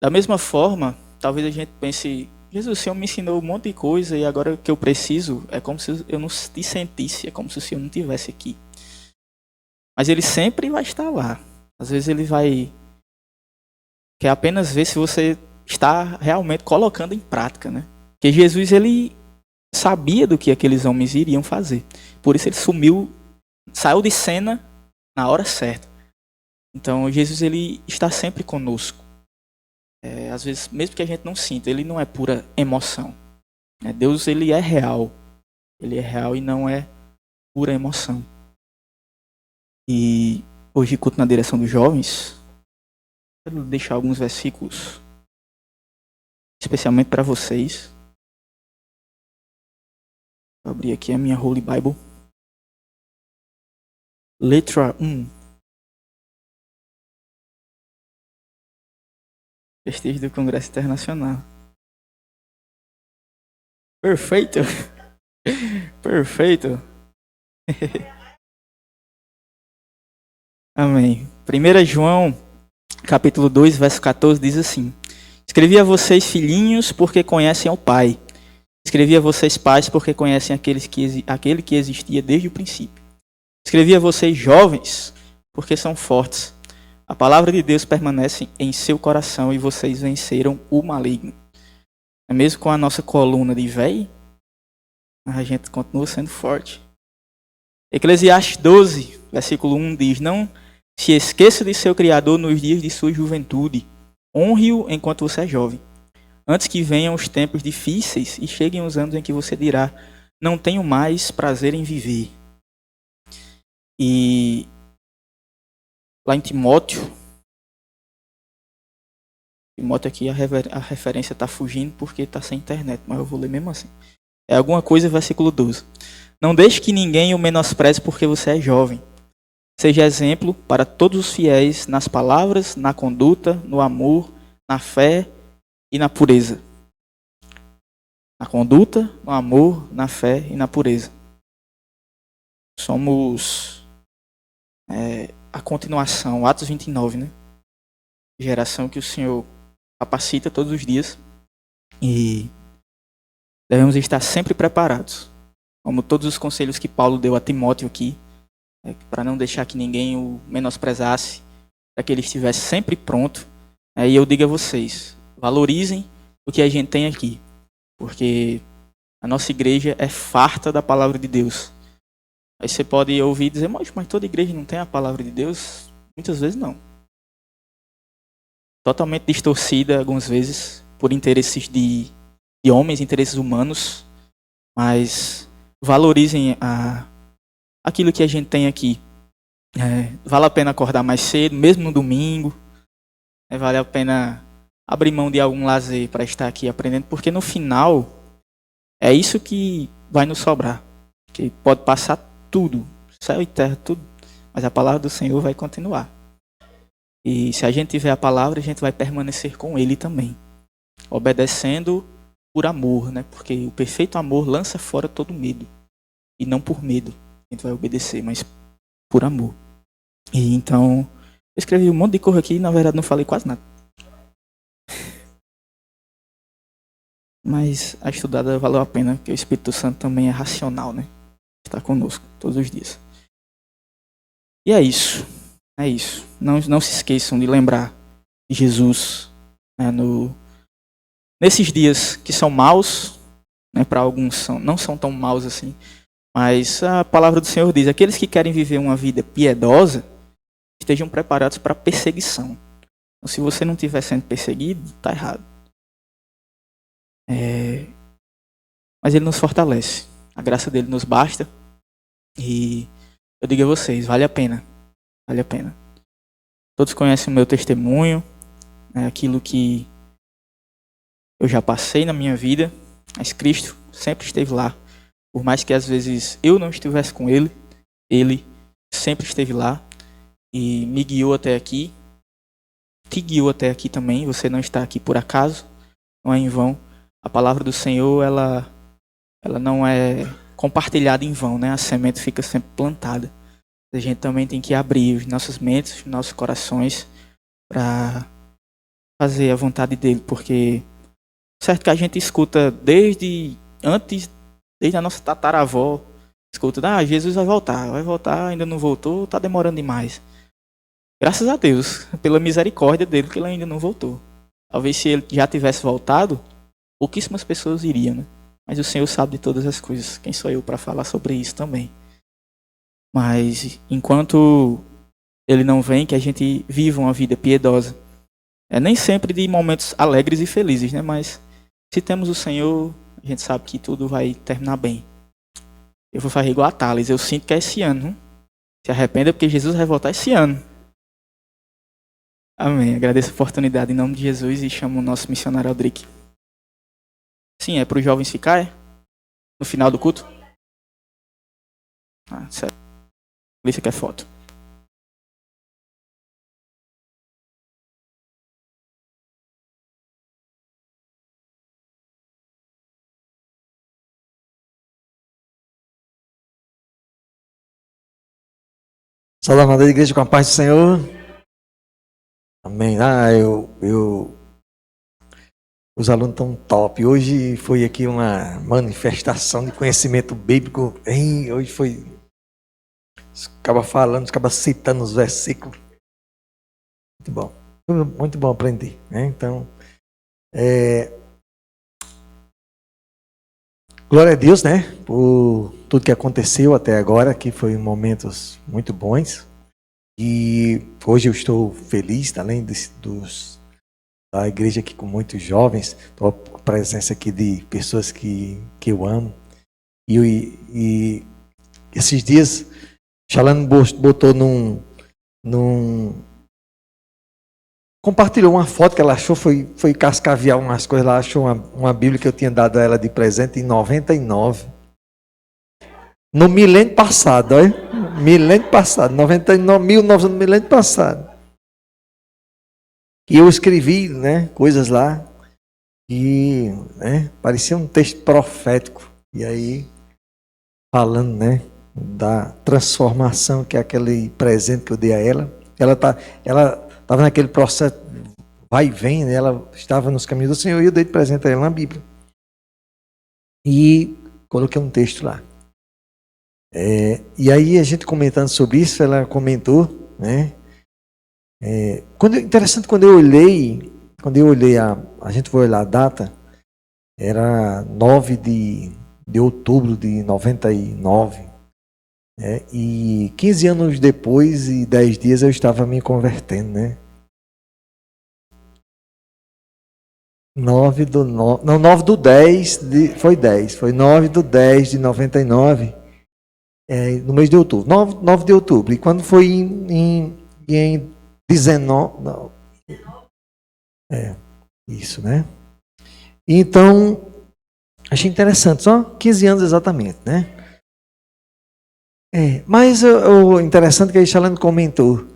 Da mesma forma, talvez a gente pense: Jesus, o Senhor me ensinou um monte de coisa e agora o que eu preciso é como se eu não te sentisse, é como se o Senhor não estivesse aqui. Mas ele sempre vai estar lá. Às vezes ele quer apenas ver se você está realmente colocando em prática, né? Porque Jesus, ele sabia do que aqueles homens iriam fazer. Por isso ele sumiu, saiu de cena na hora certa. Então Jesus, ele está sempre conosco. Às vezes, mesmo que a gente não sinta, ele não é pura emoção. Deus, ele é real. Ele é real e não é pura emoção. E hoje, culto na direção dos jovens, quero deixar alguns versículos, especialmente para vocês. Vou abrir aqui a minha Holy Bible. Letra 1. Prestígio do Congresso Internacional. Perfeito. Perfeito. Amém. 1 João, capítulo 2, verso 14, diz assim: Escrevi a vocês, filhinhos, porque conhecem ao Pai. Escrevi a vocês, pais, porque conhecem aquele que existia desde o princípio. Escrevi a vocês, jovens, porque são fortes. A palavra de Deus permanece em seu coração e vocês venceram o maligno. Mesmo com a nossa coluna de véio, a gente continua sendo forte. Eclesiastes 12, versículo 1 diz: Não se esqueça de seu Criador nos dias de sua juventude. Honre-o enquanto você é jovem. Antes que venham os tempos difíceis e cheguem os anos em que você dirá: não tenho mais prazer em viver. E lá em Timóteo aqui a referência está fugindo porque está sem internet, mas eu vou ler mesmo assim. É alguma coisa, versículo 12. Não deixe que ninguém o menospreze porque você é jovem. Seja exemplo para todos os fiéis nas palavras, na conduta, no amor, na fé e na pureza. Na conduta, no amor, na fé e na pureza. Somos a continuação, Atos 29, né? Geração que o Senhor capacita todos os dias e devemos estar sempre preparados. Como todos os conselhos que Paulo deu a Timóteo aqui, para não deixar que ninguém o menosprezasse, para que ele estivesse sempre pronto. E eu digo a vocês, valorizem o que a gente tem aqui. porque a nossa igreja é farta da palavra de Deus. Aí você pode ouvir e dizer, mas toda igreja não tem a palavra de Deus? Muitas vezes não. Totalmente distorcida, algumas vezes, por interesses de homens, interesses humanos. Mas valorizem aquilo que a gente tem aqui. Vale a pena acordar mais cedo, mesmo no domingo. Vale a pena abrir mão de algum lazer para estar aqui aprendendo, porque no final é isso que vai nos sobrar. Que pode passar tudo, céu e terra, tudo, mas a palavra do Senhor vai continuar. E se a gente tiver a palavra, a gente vai permanecer com Ele também, obedecendo por amor, né? Porque o perfeito amor lança fora todo medo, e não por medo a gente vai obedecer, mas por amor. E então, eu escrevi um monte de coisa aqui e na verdade não falei quase nada. Mas a estudada valeu a pena, porque o Espírito Santo também é racional, né? Está conosco todos os dias. E é isso. É isso. Não se esqueçam de lembrar de Jesus, né, nesses dias que são maus, né, para alguns não são tão maus assim, mas a palavra do Senhor diz, aqueles que querem viver uma vida piedosa, estejam preparados para perseguição. Então, se você não estiver sendo perseguido, está errado. Mas Ele nos fortalece. A graça dele nos basta. E eu digo a vocês, vale a pena. Vale a pena. Todos conhecem o meu testemunho, né, aquilo que eu já passei na minha vida, mas Cristo sempre esteve lá. Por mais que às vezes eu não estivesse com Ele, Ele sempre esteve lá e me guiou até aqui. Te guiou até aqui também. Você não está aqui por acaso, não é em vão. A palavra do Senhor, ela não é compartilhada em vão, né? A semente fica sempre plantada. A gente também tem que abrir as nossas mentes, os nossos corações para fazer a vontade dele, porque certo que a gente escuta desde a nossa tataravó, escuta, Jesus vai voltar, ainda não voltou, tá demorando demais. Graças a Deus, pela misericórdia dele, que ele ainda não voltou. Talvez se ele já tivesse voltado, pouquíssimas pessoas iriam, né? Mas o Senhor sabe de todas as coisas. Quem sou eu para falar sobre isso também? Mas enquanto Ele não vem, que a gente viva uma vida piedosa. Nem sempre de momentos alegres e felizes, né? Mas se temos o Senhor, a gente sabe que tudo vai terminar bem. Eu vou fazer igual a Thales. Eu sinto que é esse ano. Se arrependa porque Jesus vai voltar esse ano. Amém. Agradeço a oportunidade em nome de Jesus e chamo o nosso missionário Aldric. Sim, é para os jovens ficar, no final do culto? Sério. Vê se quer foto. Saúde, amada igreja, com a paz do Senhor. Amém. Os alunos estão top. Hoje foi aqui uma manifestação de conhecimento bíblico. Hoje foi. Acaba falando, acaba citando os versículos. Muito bom. Muito bom aprender. Né? Então, glória a Deus, né? Por tudo que aconteceu até agora, que foi momentos muito bons. E hoje eu estou feliz, além da igreja aqui com muitos jovens, estou com a presença aqui de pessoas que eu amo. E esses dias, Shalane botou compartilhou uma foto que ela achou, foi cascaviar umas coisas lá, achou uma Bíblia que eu tinha dado a ela de presente em 99. No milênio passado, olha. Milênio passado, 99, milênio passado. E eu escrevi, né, coisas lá e, né, parecia um texto profético. E aí, falando, né, da transformação que é aquele presente que eu dei a ela. Ela estava naquele processo, vai e vem, né, ela estava nos caminhos do Senhor e eu dei de presente a ela na Bíblia. E coloquei um texto lá. E aí a gente comentando sobre isso, ela comentou, né? Interessante, quando eu olhei a gente foi olhar a data, Era 9 de outubro de 99. E 15 anos depois e 10 dias eu estava me convertendo, né? 9 do 9, não, 9 do 10, foi 10, foi 9 do 10 de 99, no mês de outubro, 9 de outubro, e quando foi em 19, não, isso, né? Então, achei interessante, só 15 anos exatamente, né? Mas o interessante que a Xalane comentou,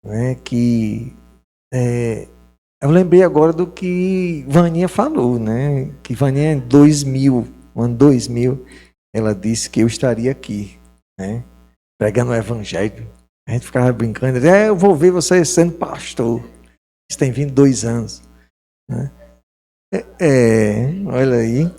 né, que eu lembrei agora do que Vaninha falou, né? Que Vaninha em 2000, ano 2000, ela disse que eu estaria aqui, né? Pregando o evangelho. A gente ficava brincando, eu vou ver você sendo pastor. Isso tem 22 anos. Né? Olha aí.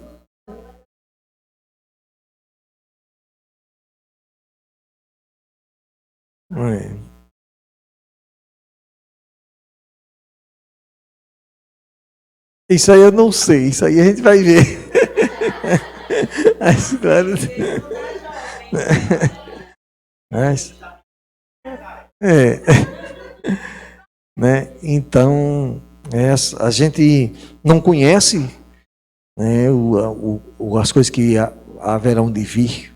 Isso aí eu não sei, isso aí a gente vai ver. Né? Então, a gente não conhece, né, as coisas que haverão de vir.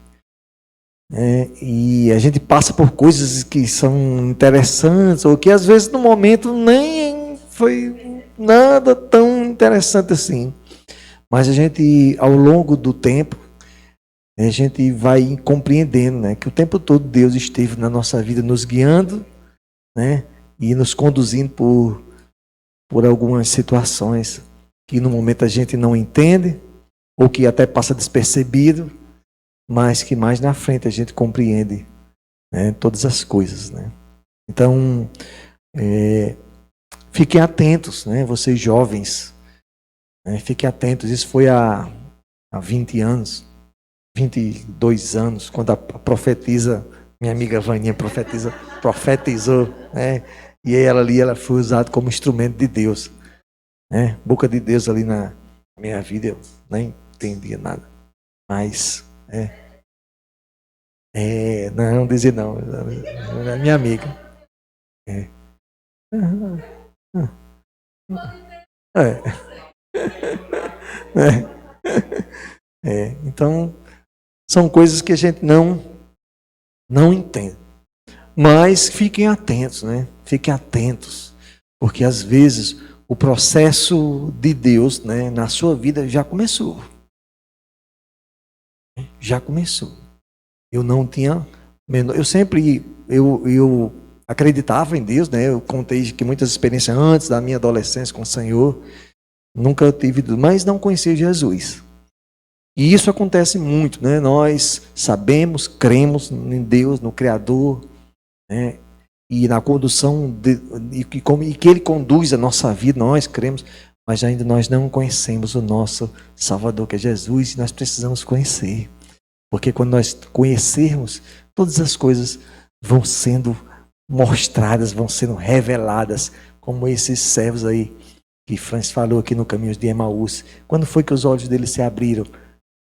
E a gente passa por coisas que são interessantes, ou que às vezes no momento nem foi nada tão interessante assim. Mas a gente, ao longo do tempo, a gente vai compreendendo, né, que o tempo todo Deus esteve na nossa vida nos guiando, né, e nos conduzindo por algumas situações que no momento a gente não entende, ou que até passa despercebido, mas que mais na frente a gente compreende, né, todas as coisas, né? Então, fiquem atentos, né, vocês jovens, né, fiquem atentos. Isso foi há 20 anos, 22 anos, quando a profetisa, minha amiga Vaninha profetizou, né, e ela ali, ela foi usada como instrumento de Deus, né, boca de Deus ali na minha vida, eu nem entendia nada, mas não dizer não, é minha amiga. Então, são coisas que a gente não entende. Mas fiquem atentos, né? Fiquem atentos, porque às vezes o processo de Deus, né, na sua vida já começou. Já começou. Eu não tinha eu sempre eu acreditava em Deus, né? Eu contei que muitas experiências antes da minha adolescência com o Senhor, nunca tive, mas não conhecia Jesus. E isso acontece muito, né? Nós sabemos, cremos em Deus, no Criador, né? E na condução e que Ele conduz a nossa vida, nós cremos, mas ainda nós não conhecemos o nosso Salvador, que é Jesus, e nós precisamos conhecer. Porque quando nós conhecermos, todas as coisas vão sendo mostradas, vão sendo reveladas, como esses servos aí que Francis falou aqui no Caminho de Emaús. Quando foi que os olhos deles se abriram?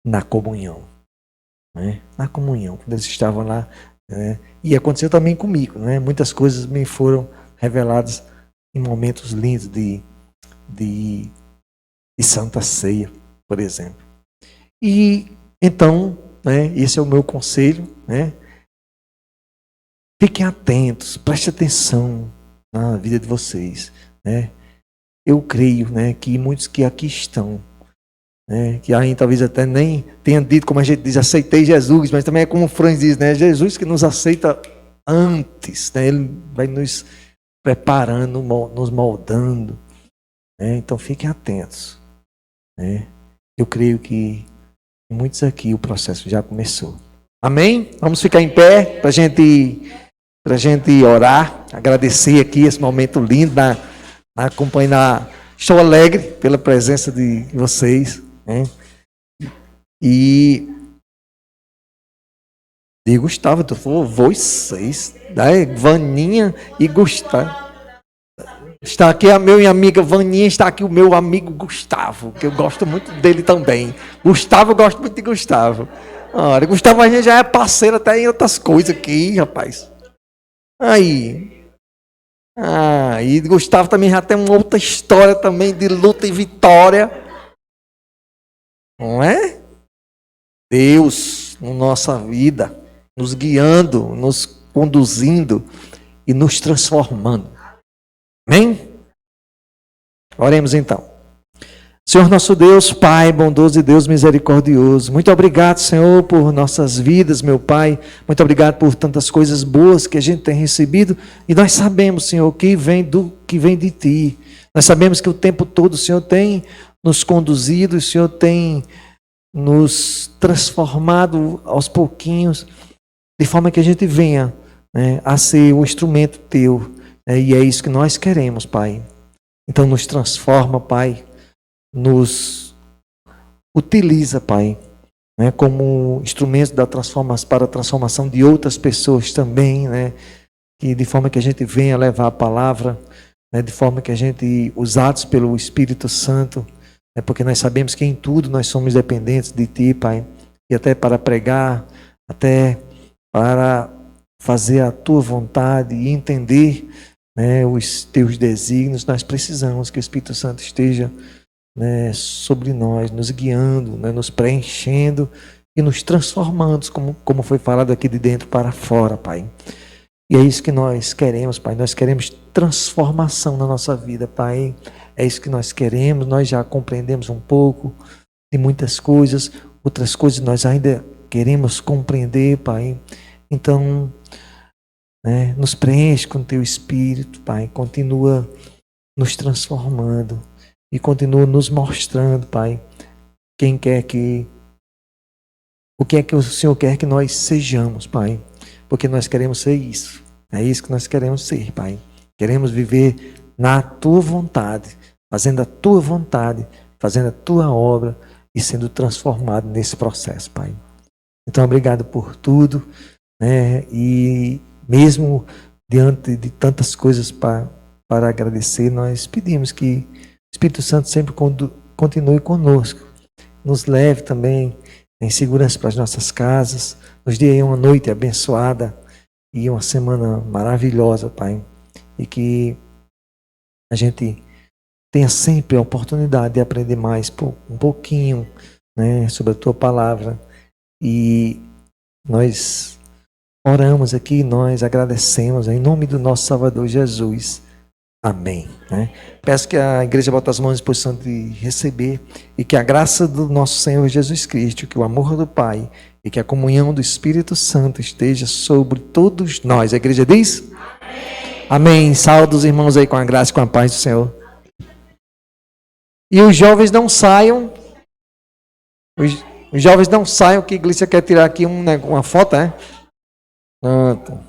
Na comunhão. Né? Na comunhão, quando eles estavam lá. Né? E aconteceu também comigo. Né? Muitas coisas me foram reveladas em momentos lindos de Santa Ceia, por exemplo. E então, né, esse é o meu conselho, né? Fiquem atentos, prestem atenção na vida de vocês, né? Eu creio, né, que muitos que aqui estão, né, que aí talvez até nem tenham dito, como a gente diz, aceitei Jesus, mas também é como o Franz diz, né, Jesus que nos aceita antes, né? Ele vai nos preparando, nos moldando, né? Então fiquem atentos, né? Eu creio que muitos aqui o processo já começou. Amém? Vamos ficar em pé para a gente orar, agradecer aqui esse momento lindo na companhia. Estou alegre pela presença de vocês, né? E Gustavo, tu falou vocês, né? Vaninha e Gustavo. Está aqui a minha amiga Vaninha, está aqui o meu amigo Gustavo, que eu gosto muito dele também. Gustavo, eu gosto muito de Gustavo. Olha, Gustavo, a gente já é parceiro até em outras coisas aqui, rapaz. Aí. E Gustavo também já tem uma outra história também de luta e vitória. Não é? Deus, na nossa vida, nos guiando, nos conduzindo e nos transformando. Amém? Oremos então. Senhor nosso Deus, Pai bondoso e Deus misericordioso, muito obrigado, Senhor, por nossas vidas, meu Pai. Muito obrigado por tantas coisas boas que a gente tem recebido. E nós sabemos, Senhor, que vem de Ti. Nós sabemos que o tempo todo o Senhor tem nos conduzido, o Senhor tem nos transformado aos pouquinhos, de forma que a gente venha, né, a ser um instrumento Teu. E é isso que nós queremos, Pai. Então nos transforma, Pai. Nos utiliza, Pai, né, como instrumento para a transformação de outras pessoas também, né, que de forma que a gente venha levar a palavra, né, de forma que a gente, usados pelo Espírito Santo, né, porque nós sabemos que em tudo nós somos dependentes de Ti, Pai, e até para pregar, até para fazer a Tua vontade e entender, né, os Teus desígnios, nós precisamos que o Espírito Santo esteja, né, sobre nós, nos guiando, né, nos preenchendo e nos transformando, como foi falado aqui de dentro para fora, Pai. E é isso que nós queremos, Pai. Nós queremos transformação na nossa vida, Pai. É isso que nós queremos. Nós já compreendemos um pouco de muitas coisas, outras coisas nós ainda queremos compreender, Pai. Então, né, nos preenche com Teu Espírito, Pai. Continua nos transformando. E continua nos mostrando, Pai, o que é que o Senhor quer que nós sejamos, Pai. Porque nós queremos ser isso. É isso que nós queremos ser, Pai. Queremos viver na Tua vontade, fazendo a Tua vontade, fazendo a Tua obra e sendo transformado nesse processo, Pai. Então, obrigado por tudo, né? E mesmo diante de tantas coisas para agradecer, nós pedimos que o Espírito Santo sempre continue conosco, nos leve também em segurança para as nossas casas, nos dê uma noite abençoada e uma semana maravilhosa, Pai, e que a gente tenha sempre a oportunidade de aprender mais um pouquinho, né, sobre a Tua palavra. E nós oramos aqui, nós agradecemos em nome do nosso Salvador Jesus. Amém. Né? Peço que a igreja bote as mãos em posição de receber e que a graça do nosso Senhor Jesus Cristo, que o amor do Pai e que a comunhão do Espírito Santo esteja sobre todos nós. A igreja diz? Amém. Amém. Saúde os irmãos aí com a graça e com a paz do Senhor. E os jovens não saiam. Os jovens não saiam, que a igreja quer tirar aqui uma foto, né? Pronto.